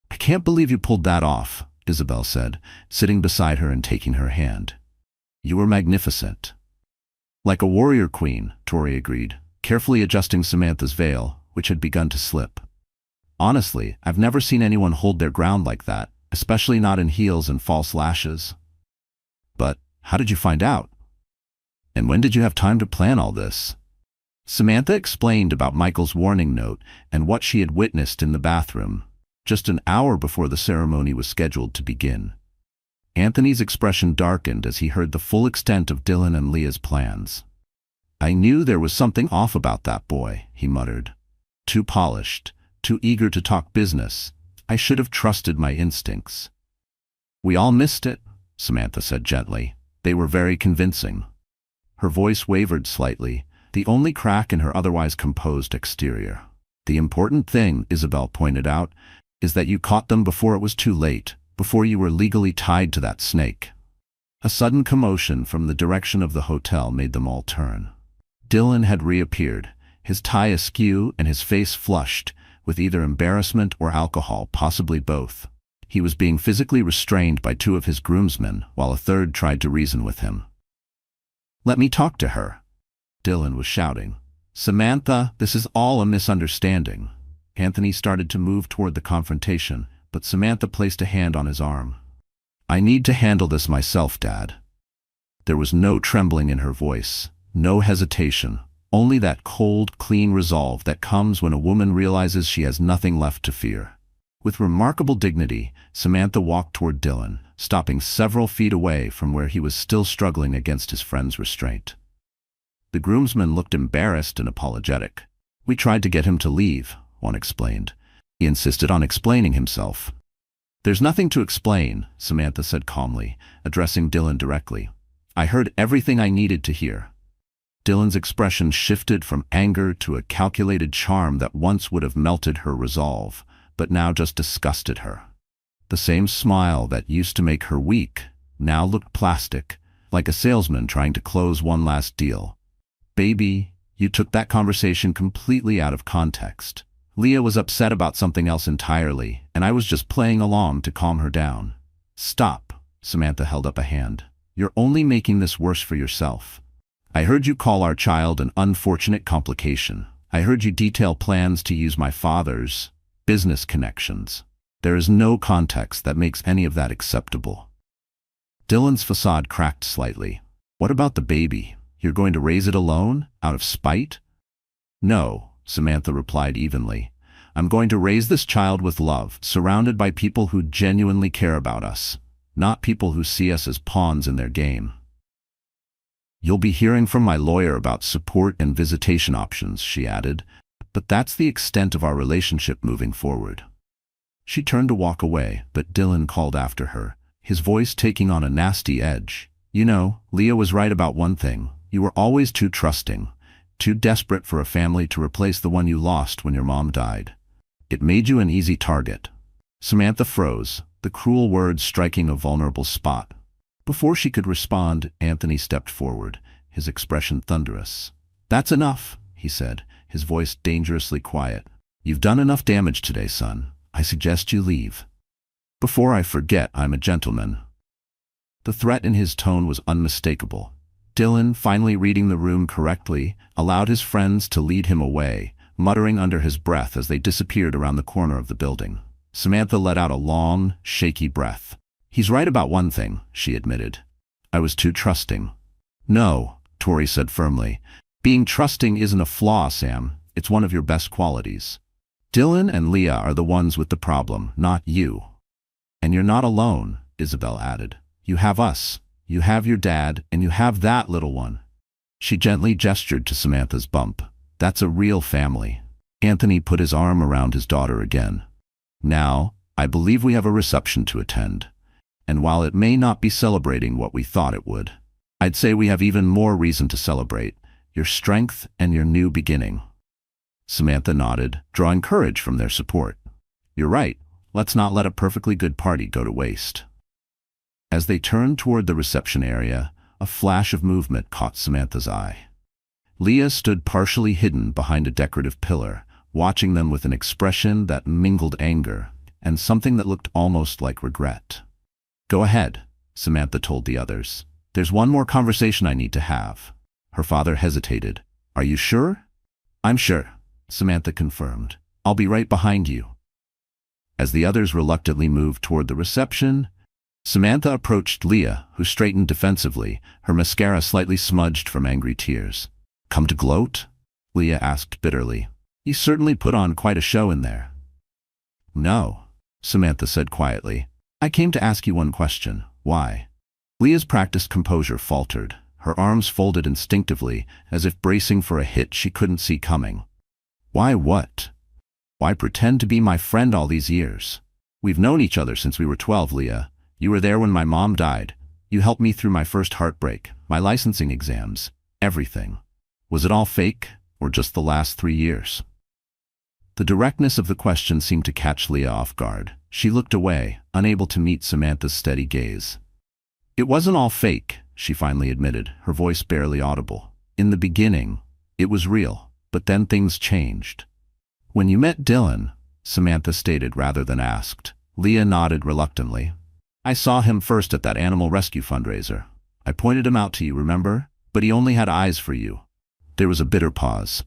"I can't believe you pulled that off," Isabel said, sitting beside her and taking her hand. "You were magnificent." "Like a warrior queen," Tori agreed, carefully adjusting Samantha's veil, which had begun to slip. "Honestly, I've never seen anyone hold their ground like that, especially not in heels and false lashes." "But how did you find out? And when did you have time to plan all this?" Samantha explained about Michael's warning note and what she had witnessed in the bathroom, just an hour before the ceremony was scheduled to begin. Anthony's expression darkened as he heard the full extent of Dylan and Leah's plans. "I knew there was something off about that boy," he muttered. "Too polished, too eager to talk business. I should have trusted my instincts." "We all missed it," Samantha said gently. "They were very convincing." Her voice wavered slightly, the only crack in her otherwise composed exterior. "The important thing," Isabel pointed out, "is that you caught them before it was too late, before you were legally tied to that snake." A sudden commotion from the direction of the hotel made them all turn. Dylan had reappeared, his tie askew and his face flushed, with either embarrassment or alcohol, possibly both. He was being physically restrained by two of his groomsmen, while a third tried to reason with him. "Let me talk to her," Dylan was shouting. "Samantha, this is all a misunderstanding." Anthony started to move toward the confrontation, but Samantha placed a hand on his arm. "I need to handle this myself, Dad." There was no trembling in her voice, no hesitation, only that cold, clean resolve that comes when a woman realizes she has nothing left to fear. With remarkable dignity, Samantha walked toward Dylan, stopping several feet away from where he was still struggling against his friend's restraint. The groomsman looked embarrassed and apologetic. "We tried to get him to leave," one explained. "He insisted on explaining himself." "There's nothing to explain," Samantha said calmly, addressing Dylan directly. "I heard everything I needed to hear." Dylan's expression shifted from anger to a calculated charm that once would have melted her resolve, but now just disgusted her. The same smile that used to make her weak now looked plastic, like a salesman trying to close one last deal. "Baby, you took that conversation completely out of context. Leah was upset about something else entirely, and I was just playing along to calm her down." "Stop," Samantha held up a hand. "You're only making this worse for yourself. I heard you call our child an unfortunate complication. I heard you detail plans to use my father's business connections. There is no context that makes any of that acceptable." Dylan's facade cracked slightly. "What about the baby? You're going to raise it alone, out of spite?" "No," Samantha replied evenly. "I'm going to raise this child with love, surrounded by people who genuinely care about us, not people who see us as pawns in their game." "You'll be hearing from my lawyer about support and visitation options," she added, "but that's the extent of our relationship moving forward." She turned to walk away, but Dylan called after her, his voice taking on a nasty edge. "You know, Leah was right about one thing. You were always too trusting, too desperate for a family to replace the one you lost when your mom died. It made you an easy target. Samantha froze, the cruel words striking a vulnerable spot. Before she could respond, Anthony stepped forward, his expression thunderous. "That's enough," he said, his voice dangerously quiet. "You've done enough damage today, son. I suggest you leave. Before I forget, I'm a gentleman." The threat in his tone was unmistakable. Dylan, finally reading the room correctly, allowed his friends to lead him away, muttering under his breath as they disappeared around the corner of the building. Samantha let out a long, shaky breath. "He's right about one thing," she admitted. "I was too trusting." "No," Tori said firmly. "Being trusting isn't a flaw, Sam. It's one of your best qualities. Dylan and Leah are the ones with the problem, not you. And you're not alone," Isabel added. "You have us. You have your dad, and you have that little one." She gently gestured to Samantha's bump. "That's a real family." Anthony put his arm around his daughter again. "Now, I believe we have a reception to attend. And while it may not be celebrating what we thought it would, I'd say we have even more reason to celebrate your strength and your new beginning." Samantha nodded, drawing courage from their support. "You're right. Let's not let a perfectly good party go to waste." As they turned toward the reception area, a flash of movement caught Samantha's eye. Leah stood partially hidden behind a decorative pillar, watching them with an expression that mingled anger and something that looked almost like regret. "Go ahead," Samantha told the others. "There's one more conversation I need to have." Her father hesitated. "Are you sure?" "I'm sure," Samantha confirmed. "I'll be right behind you." As the others reluctantly moved toward the reception, Samantha approached Leah, who straightened defensively, her mascara slightly smudged from angry tears. "Come to gloat?" Leah asked bitterly. "You certainly put on quite a show in there." "No," Samantha said quietly. "I came to ask you one question. Why?" Leah's practiced composure faltered, her arms folded instinctively, as if bracing for a hit she couldn't see coming. "Why what? Why pretend to be my friend all these years? We've known each other since we were 12, Leah. You were there when my mom died. You helped me through my first heartbreak, my licensing exams, everything. Was it all fake, or just the last 3 years?" The directness of the question seemed to catch Leah off guard. She looked away, unable to meet Samantha's steady gaze. "It wasn't all fake," she finally admitted, her voice barely audible. "In the beginning, it was real, but then things changed." "When you met Dylan," Samantha stated rather than asked. Leah nodded reluctantly. "I saw him first at that animal rescue fundraiser. I pointed him out to you, remember? But he only had eyes for you." There was a bitter pause.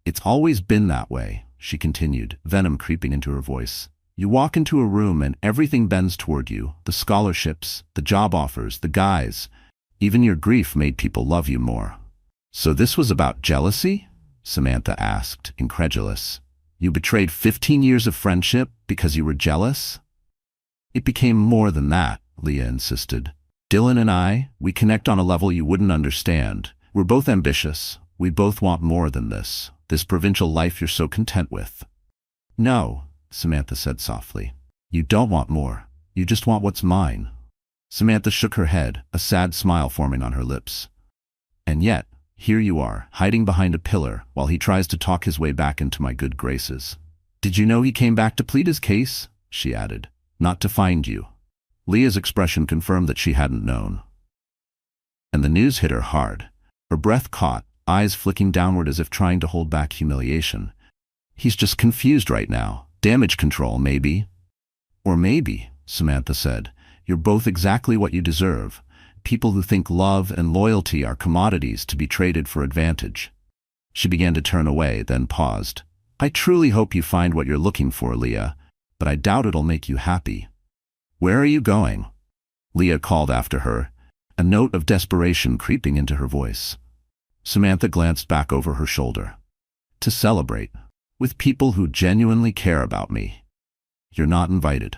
"It's always been that way," she continued, venom creeping into her voice. "You walk into a room and everything bends toward you, the scholarships, the job offers, the guys. Even your grief made people love you more." "So this was about jealousy?" Samantha asked, incredulous. "You betrayed 15 years of friendship because you were jealous?" "It became more than that," Leah insisted. "Dylan and I, we connect on a level you wouldn't understand. We're both ambitious. We both want more than this provincial life you're so content with." "No," Samantha said softly. "You don't want more. You just want what's mine." Samantha shook her head, a sad smile forming on her lips. "And yet, here you are, hiding behind a pillar, while he tries to talk his way back into my good graces. Did you know he came back to plead his case?" she added. "Not to find you." Leah's expression confirmed that she hadn't known. And the news hit her hard. Her breath caught, eyes flicking downward as if trying to hold back humiliation. "He's just confused right now. Damage control, maybe." "Or maybe," Samantha said, "you're both exactly what you deserve. People who think love and loyalty are commodities to be traded for advantage." She began to turn away, then paused. "I truly hope you find what you're looking for, Leah, but I doubt it'll make you happy." "Where are you going?" Leah called after her, a note of desperation creeping into her voice. Samantha glanced back over her shoulder. "To celebrate. With people who genuinely care about me. You're not invited."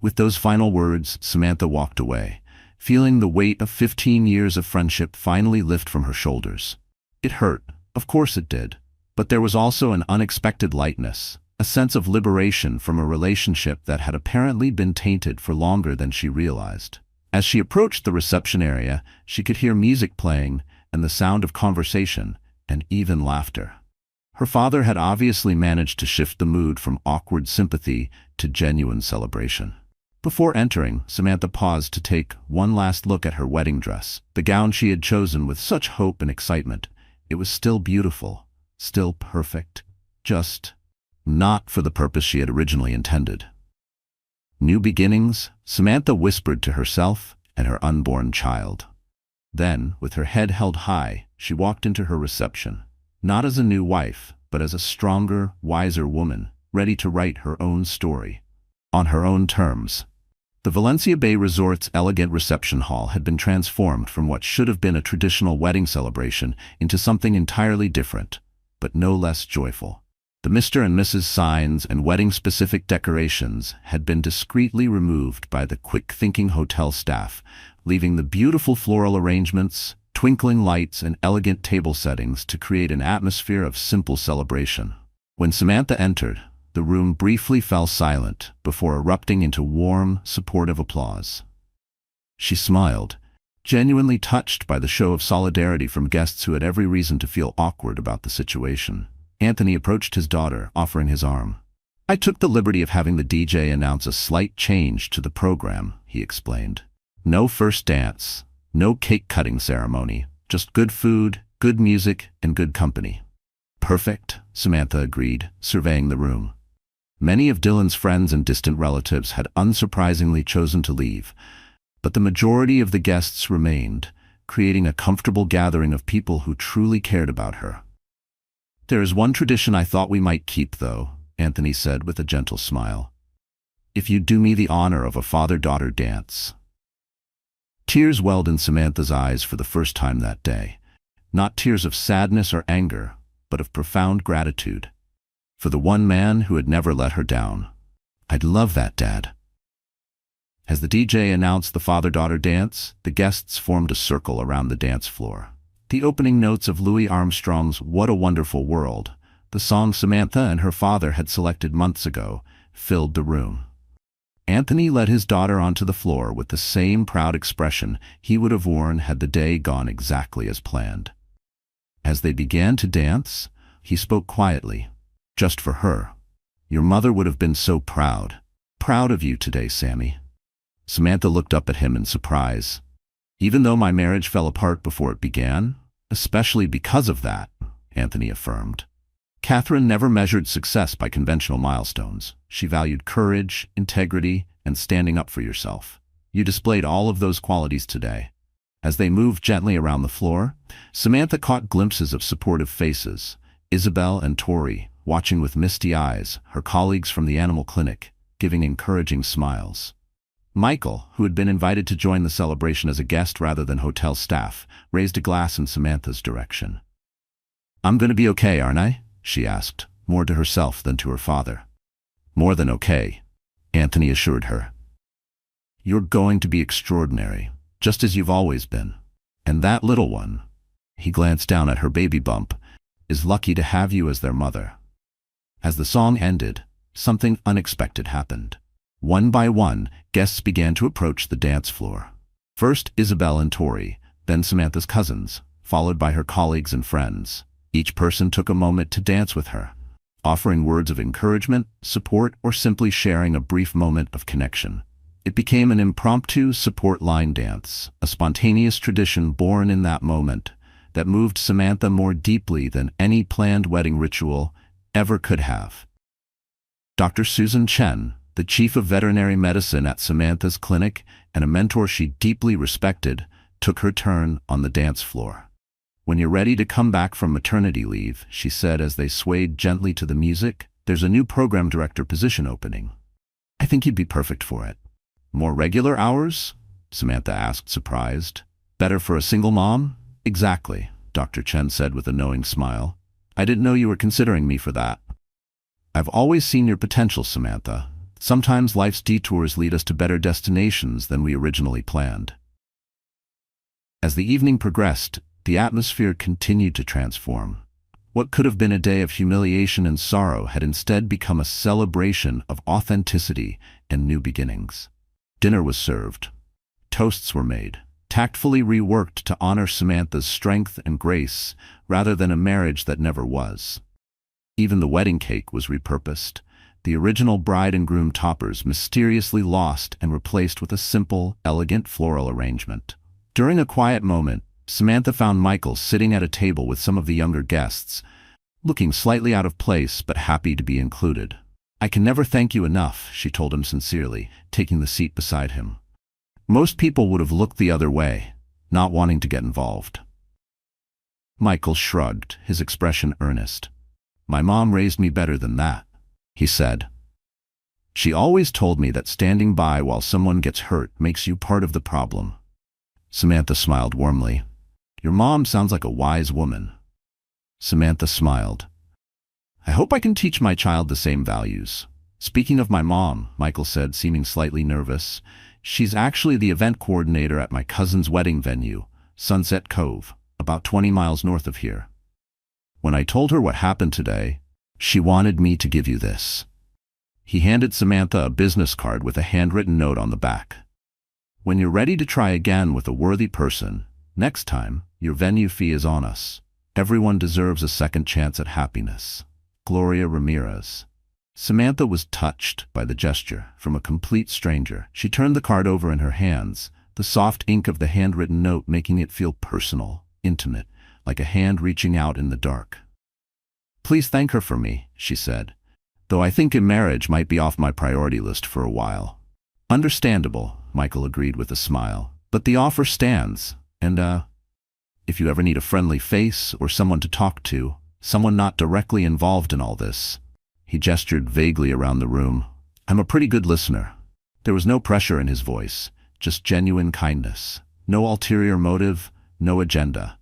With those final words, Samantha walked away, feeling the weight of 15 years of friendship finally lift from her shoulders. It hurt, of course it did, but there was also an unexpected lightness, a sense of liberation from a relationship that had apparently been tainted for longer than she realized. As she approached the reception area, she could hear music playing and the sound of conversation, and even laughter. Her father had obviously managed to shift the mood from awkward sympathy to genuine celebration. Before entering, Samantha paused to take one last look at her wedding dress, the gown she had chosen with such hope and excitement. It was still beautiful, still perfect, just not for the purpose she had originally intended. New beginnings, Samantha whispered to herself and her unborn child. Then, with her head held high, she walked into her reception, not as a new wife, but as a stronger, wiser woman, ready to write her own story, on her own terms. The Valencia Bay Resort's elegant reception hall had been transformed from what should have been a traditional wedding celebration into something entirely different, but no less joyful. The Mr. and Mrs. signs and wedding-specific decorations had been discreetly removed by the quick-thinking hotel staff, leaving the beautiful floral arrangements, twinkling lights, and elegant table settings to create an atmosphere of simple celebration. When Samantha entered, the room briefly fell silent before erupting into warm, supportive applause. She smiled, genuinely touched by the show of solidarity from guests who had every reason to feel awkward about the situation. Anthony approached his daughter, offering his arm. "I took the liberty of having the DJ announce a slight change to the program," he explained. "No first dance, no cake-cutting ceremony, just good food, good music, and good company." "Perfect," Samantha agreed, surveying the room. Many of Dylan's friends and distant relatives had unsurprisingly chosen to leave, but the majority of the guests remained, creating a comfortable gathering of people who truly cared about her. "There is one tradition I thought we might keep, though," Anthony said with a gentle smile. "If you do me the honor of a father-daughter dance." Tears welled in Samantha's eyes for the first time that day, not tears of sadness or anger, but of profound gratitude. For the one man who had never let her down. "I'd love that, Dad." As the DJ announced the father-daughter dance, the guests formed a circle around the dance floor. The opening notes of Louis Armstrong's "What a Wonderful World," the song Samantha and her father had selected months ago, filled the room. Anthony led his daughter onto the floor with the same proud expression he would have worn had the day gone exactly as planned. As they began to dance, he spoke quietly, just for her. "Your mother would have been so proud. Proud of you today, Sammy." Samantha looked up at him in surprise. "Even though my marriage fell apart before it began, especially because of that," Anthony affirmed. Catherine never measured success by conventional milestones. She valued courage, integrity, and standing up for yourself. You displayed all of those qualities today. As they moved gently around the floor, Samantha caught glimpses of supportive faces. Isabel and Tori, watching with misty eyes, her colleagues from the animal clinic, giving encouraging smiles. Michael, who had been invited to join the celebration as a guest rather than hotel staff, raised a glass in Samantha's direction. "I'm going to be okay, aren't I?" she asked, more to herself than to her father. "More than okay," Anthony assured her. "You're going to be extraordinary, just as you've always been. And that little one," he glanced down at her baby bump, "is lucky to have you as their mother." As the song ended, something unexpected happened. One by one, guests began to approach the dance floor. First Isabel and Tori, then Samantha's cousins, followed by her colleagues and friends. Each person took a moment to dance with her, offering words of encouragement, support, or simply sharing a brief moment of connection. It became an impromptu support line dance, a spontaneous tradition born in that moment that moved Samantha more deeply than any planned wedding ritual ever could have. Dr. Susan Chen, the chief of veterinary medicine at Samantha's clinic and a mentor she deeply respected, took her turn on the dance floor. "When you're ready to come back from maternity leave," she said as they swayed gently to the music, "there's a new program director position opening. I think you'd be perfect for it." "More regular hours?" Samantha asked, surprised. "Better for a single mom?" "Exactly," Dr. Chen said with a knowing smile. "I didn't know you were considering me for that." "I've always seen your potential, Samantha. Sometimes life's detours lead us to better destinations than we originally planned." As the evening progressed, the atmosphere continued to transform. What could have been a day of humiliation and sorrow had instead become a celebration of authenticity and new beginnings. Dinner was served. Toasts were made, tactfully reworked to honor Samantha's strength and grace rather than a marriage that never was. Even the wedding cake was repurposed. The original bride and groom toppers mysteriously lost and replaced with a simple, elegant floral arrangement. During a quiet moment, Samantha found Michael sitting at a table with some of the younger guests, looking slightly out of place but happy to be included. "I can never thank you enough," she told him sincerely, taking the seat beside him. Most people would have looked the other way, not wanting to get involved. Michael shrugged, his expression earnest. "My mom raised me better than that," he said. "She always told me that standing by while someone gets hurt makes you part of the problem." Samantha smiled warmly. "Your mom sounds like a wise woman." Samantha smiled. "I hope I can teach my child the same values." "Speaking of my mom," Michael said, seeming slightly nervous, "she's actually the event coordinator at my cousin's wedding venue, Sunset Cove, about 20 miles north of here. When I told her what happened today, she wanted me to give you this." He handed Samantha a business card with a handwritten note on the back. "When you're ready to try again with a worthy person, next time, your venue fee is on us. Everyone deserves a second chance at happiness. Gloria Ramirez." Samantha was touched by the gesture from a complete stranger. She turned the card over in her hands, the soft ink of the handwritten note making it feel personal, intimate, like a hand reaching out in the dark. "Please thank her for me," she said, "though I think a marriage might be off my priority list for a while." "Understandable," Michael agreed with a smile, "but the offer stands, and if you ever need a friendly face or someone to talk to, someone not directly involved in all this." He gestured vaguely around the room. "I'm a pretty good listener." There was no pressure in his voice, just genuine kindness. No ulterior motive, no agenda.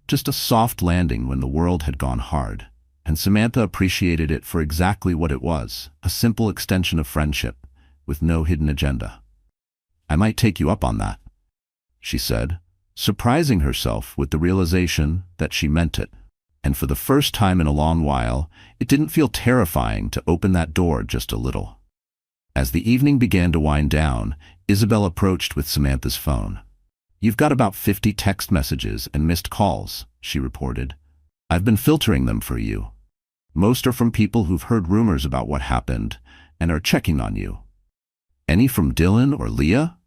Just a soft landing when the world had gone hard. And Samantha appreciated it for exactly what it was, a simple extension of friendship, with no hidden agenda. "I might take you up on that," she said, surprising herself with the realization that she meant it. And for the first time in a long while, it didn't feel terrifying to open that door just a little. As the evening began to wind down, Isabel approached with Samantha's phone. "You've got about 50 text messages and missed calls," she reported. "I've been filtering them for you. Most are from people who've heard rumors about what happened and are checking on you." "Any from Dylan or Leah?"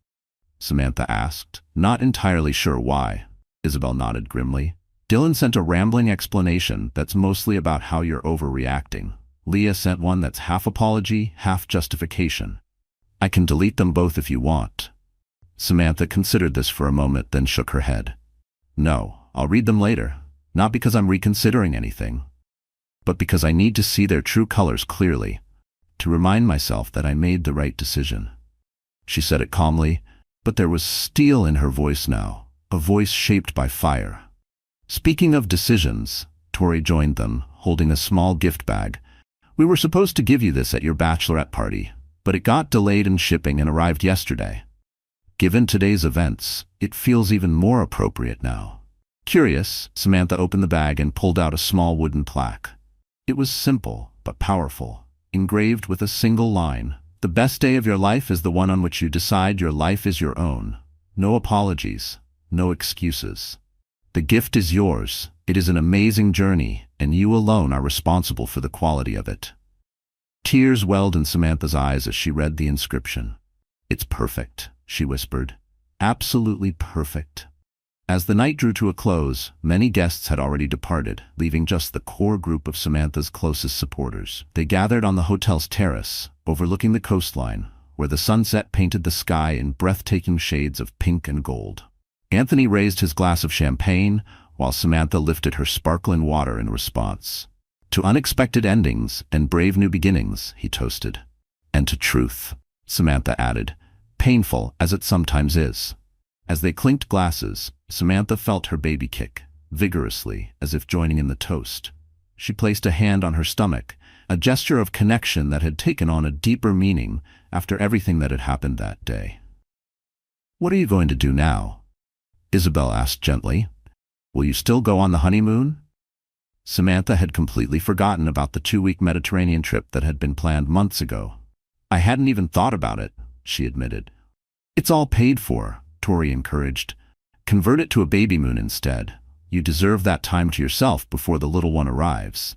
Samantha asked, not entirely sure why. Isabel nodded grimly. "Dylan sent a rambling explanation that's mostly about how you're overreacting. Leah sent one that's half apology, half justification. I can delete them both if you want." Samantha considered this for a moment, then shook her head. "No, I'll read them later, not because I'm reconsidering anything, but because I need to see their true colors clearly, to remind myself that I made the right decision." She said it calmly, but there was steel in her voice now, a voice shaped by fire. "Speaking of decisions," Tori joined them, holding a small gift bag. "We were supposed to give you this at your bachelorette party, but it got delayed in shipping and arrived yesterday. Given today's events, it feels even more appropriate now." Curious, Samantha opened the bag and pulled out a small wooden plaque. It was simple, but powerful, engraved with a single line. "The best day of your life is the one on which you decide your life is your own. No apologies, no excuses. The gift is yours. It is an amazing journey, and you alone are responsible for the quality of it." Tears welled in Samantha's eyes as she read the inscription. "It's perfect," she whispered. "Absolutely perfect." As the night drew to a close, many guests had already departed, leaving just the core group of Samantha's closest supporters. They gathered on the hotel's terrace, overlooking the coastline, where the sunset painted the sky in breathtaking shades of pink and gold. Anthony raised his glass of champagne, while Samantha lifted her sparkling water in response. "To unexpected endings and brave new beginnings," he toasted. "And to truth," Samantha added, "painful as it sometimes is." As they clinked glasses, Samantha felt her baby kick, vigorously, as if joining in the toast. She placed a hand on her stomach, a gesture of connection that had taken on a deeper meaning after everything that had happened that day. "What are you going to do now?" Isabel asked gently. "Will you still go on the honeymoon?" Samantha had completely forgotten about the 2-week Mediterranean trip that had been planned months ago. "I hadn't even thought about it," she admitted. "It's all paid for," Tori encouraged. "Convert it to a baby moon instead. You deserve that time to yourself before the little one arrives."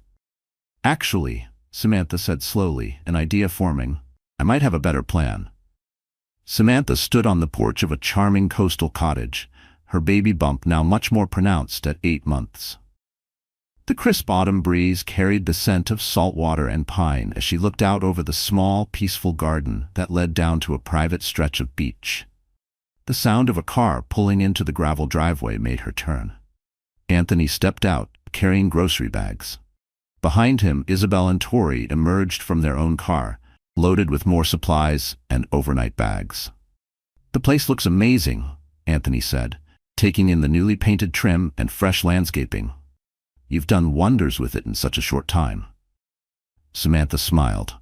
Actually, Samantha said slowly, an idea forming. I might have a better plan. Samantha stood on the porch of a charming coastal cottage, her baby bump now much more pronounced at 8 months. The crisp autumn breeze carried the scent of salt water and pine as she looked out over the small, peaceful garden that led down to a private stretch of beach. The sound of a car pulling into the gravel driveway made her turn. Anthony stepped out, carrying grocery bags. Behind him, Isabel and Tori emerged from their own car, loaded with more supplies and overnight bags. The place looks amazing, Anthony said, taking in the newly painted trim and fresh landscaping. You've done wonders with it in such a short time. Samantha smiled.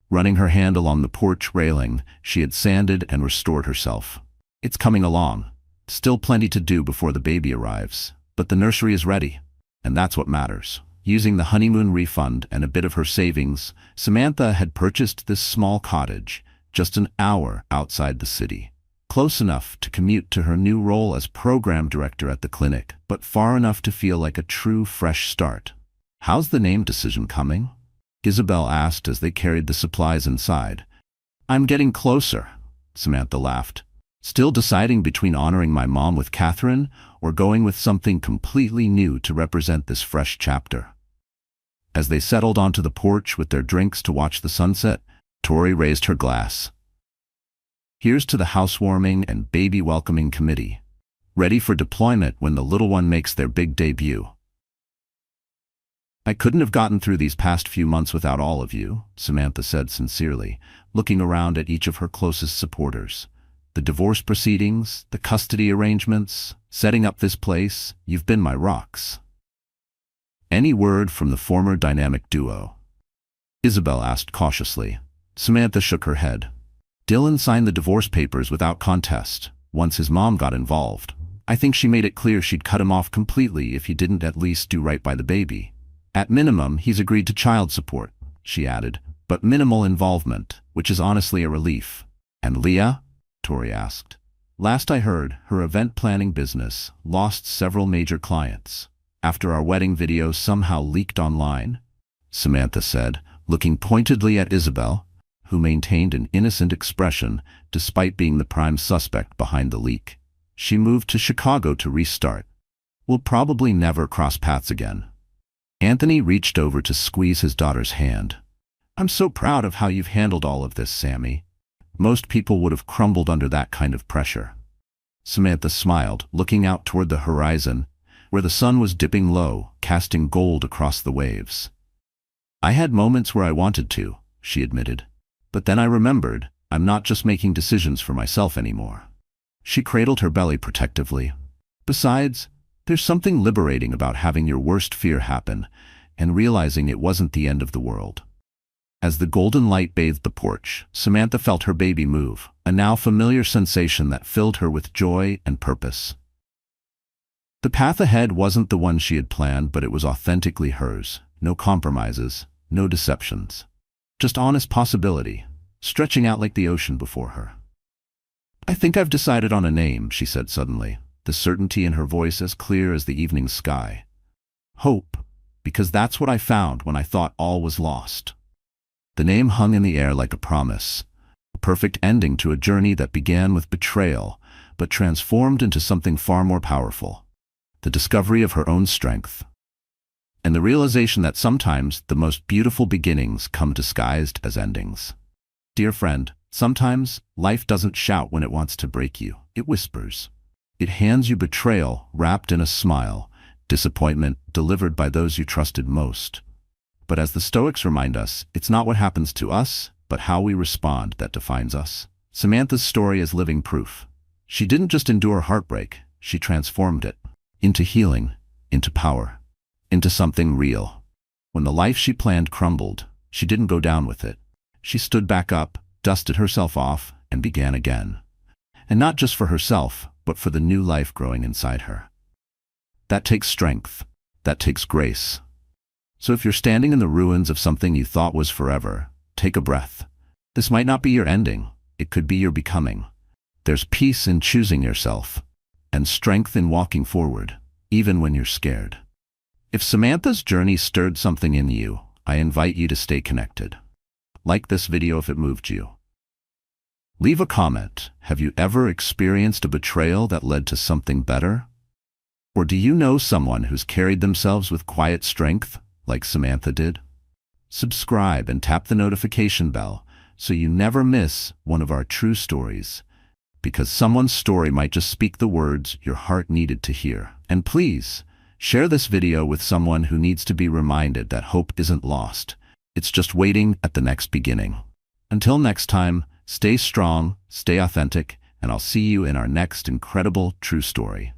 Running her hand along the porch railing, she had sanded and restored herself. It's coming along. Still plenty to do before the baby arrives, but the nursery is ready, and that's what matters. Using the honeymoon refund and a bit of her savings, Samantha had purchased this small cottage, just an hour outside the city. Close enough to commute to her new role as program director at the clinic, but far enough to feel like a true fresh start. How's the name decision coming? Isabel asked as they carried the supplies inside. I'm getting closer, Samantha laughed. Still deciding between honoring my mom with Catherine or going with something completely new to represent this fresh chapter. As they settled onto the porch with their drinks to watch the sunset, Tori raised her glass. Here's to the housewarming and baby welcoming committee, ready for deployment when the little one makes their big debut. I couldn't have gotten through these past few months without all of you, Samantha said sincerely, looking around at each of her closest supporters. The divorce proceedings, the custody arrangements, setting up this place, you've been my rocks. Any word from the former dynamic duo? Isabel asked cautiously. Samantha shook her head. Dylan signed the divorce papers without contest, once his mom got involved. I think she made it clear she'd cut him off completely if he didn't at least do right by the baby. At minimum, he's agreed to child support, she added, but minimal involvement, which is honestly a relief. And Leah? Tori asked. Last I heard, her event planning business lost several major clients after our wedding video somehow leaked online, Samantha said, looking pointedly at Isabel, who maintained an innocent expression despite being the prime suspect behind the leak. She moved to Chicago to restart. We'll probably never cross paths again. Anthony reached over to squeeze his daughter's hand. I'm so proud of how you've handled all of this, Sammy. Most people would have crumbled under that kind of pressure. Samantha smiled, looking out toward the horizon, where the sun was dipping low, casting gold across the waves. I had moments where I wanted to, she admitted. But then I remembered, I'm not just making decisions for myself anymore. She cradled her belly protectively. Besides, there's something liberating about having your worst fear happen and realizing it wasn't the end of the world. As the golden light bathed the porch, Samantha felt her baby move, a now familiar sensation that filled her with joy and purpose. The path ahead wasn't the one she had planned, but it was authentically hers. No compromises, no deceptions. Just honest possibility, stretching out like the ocean before her. I think I've decided on a name, she said suddenly, the certainty in her voice as clear as the evening sky. Hope, because that's what I found when I thought all was lost. The name hung in the air like a promise, a perfect ending to a journey that began with betrayal, but transformed into something far more powerful. The discovery of her own strength. And the realization that sometimes the most beautiful beginnings come disguised as endings. Dear friend, sometimes life doesn't shout when it wants to break you. It whispers. It hands you betrayal wrapped in a smile, disappointment delivered by those you trusted most. But as the Stoics remind us, it's not what happens to us, but how we respond that defines us. Samantha's story is living proof. She didn't just endure heartbreak, she transformed it. Into healing, into power, into something real. When the life she planned crumbled, she didn't go down with it. She stood back up, dusted herself off, and began again. And not just for herself, but for the new life growing inside her. That takes strength. That takes grace. So if you're standing in the ruins of something you thought was forever, take a breath. This might not be your ending. It could be your becoming. There's peace in choosing yourself, and strength in walking forward, even when you're scared. If Samantha's journey stirred something in you, I invite you to stay connected. Like this video if it moved you. Leave a comment. Have you ever experienced a betrayal that led to something better? Or do you know someone who's carried themselves with quiet strength, like Samantha did? Subscribe and tap the notification bell so you never miss one of our true stories, because someone's story might just speak the words your heart needed to hear. And please, share this video with someone who needs to be reminded that hope isn't lost. It's just waiting at the next beginning. Until next time, stay strong, stay authentic, and I'll see you in our next incredible true story.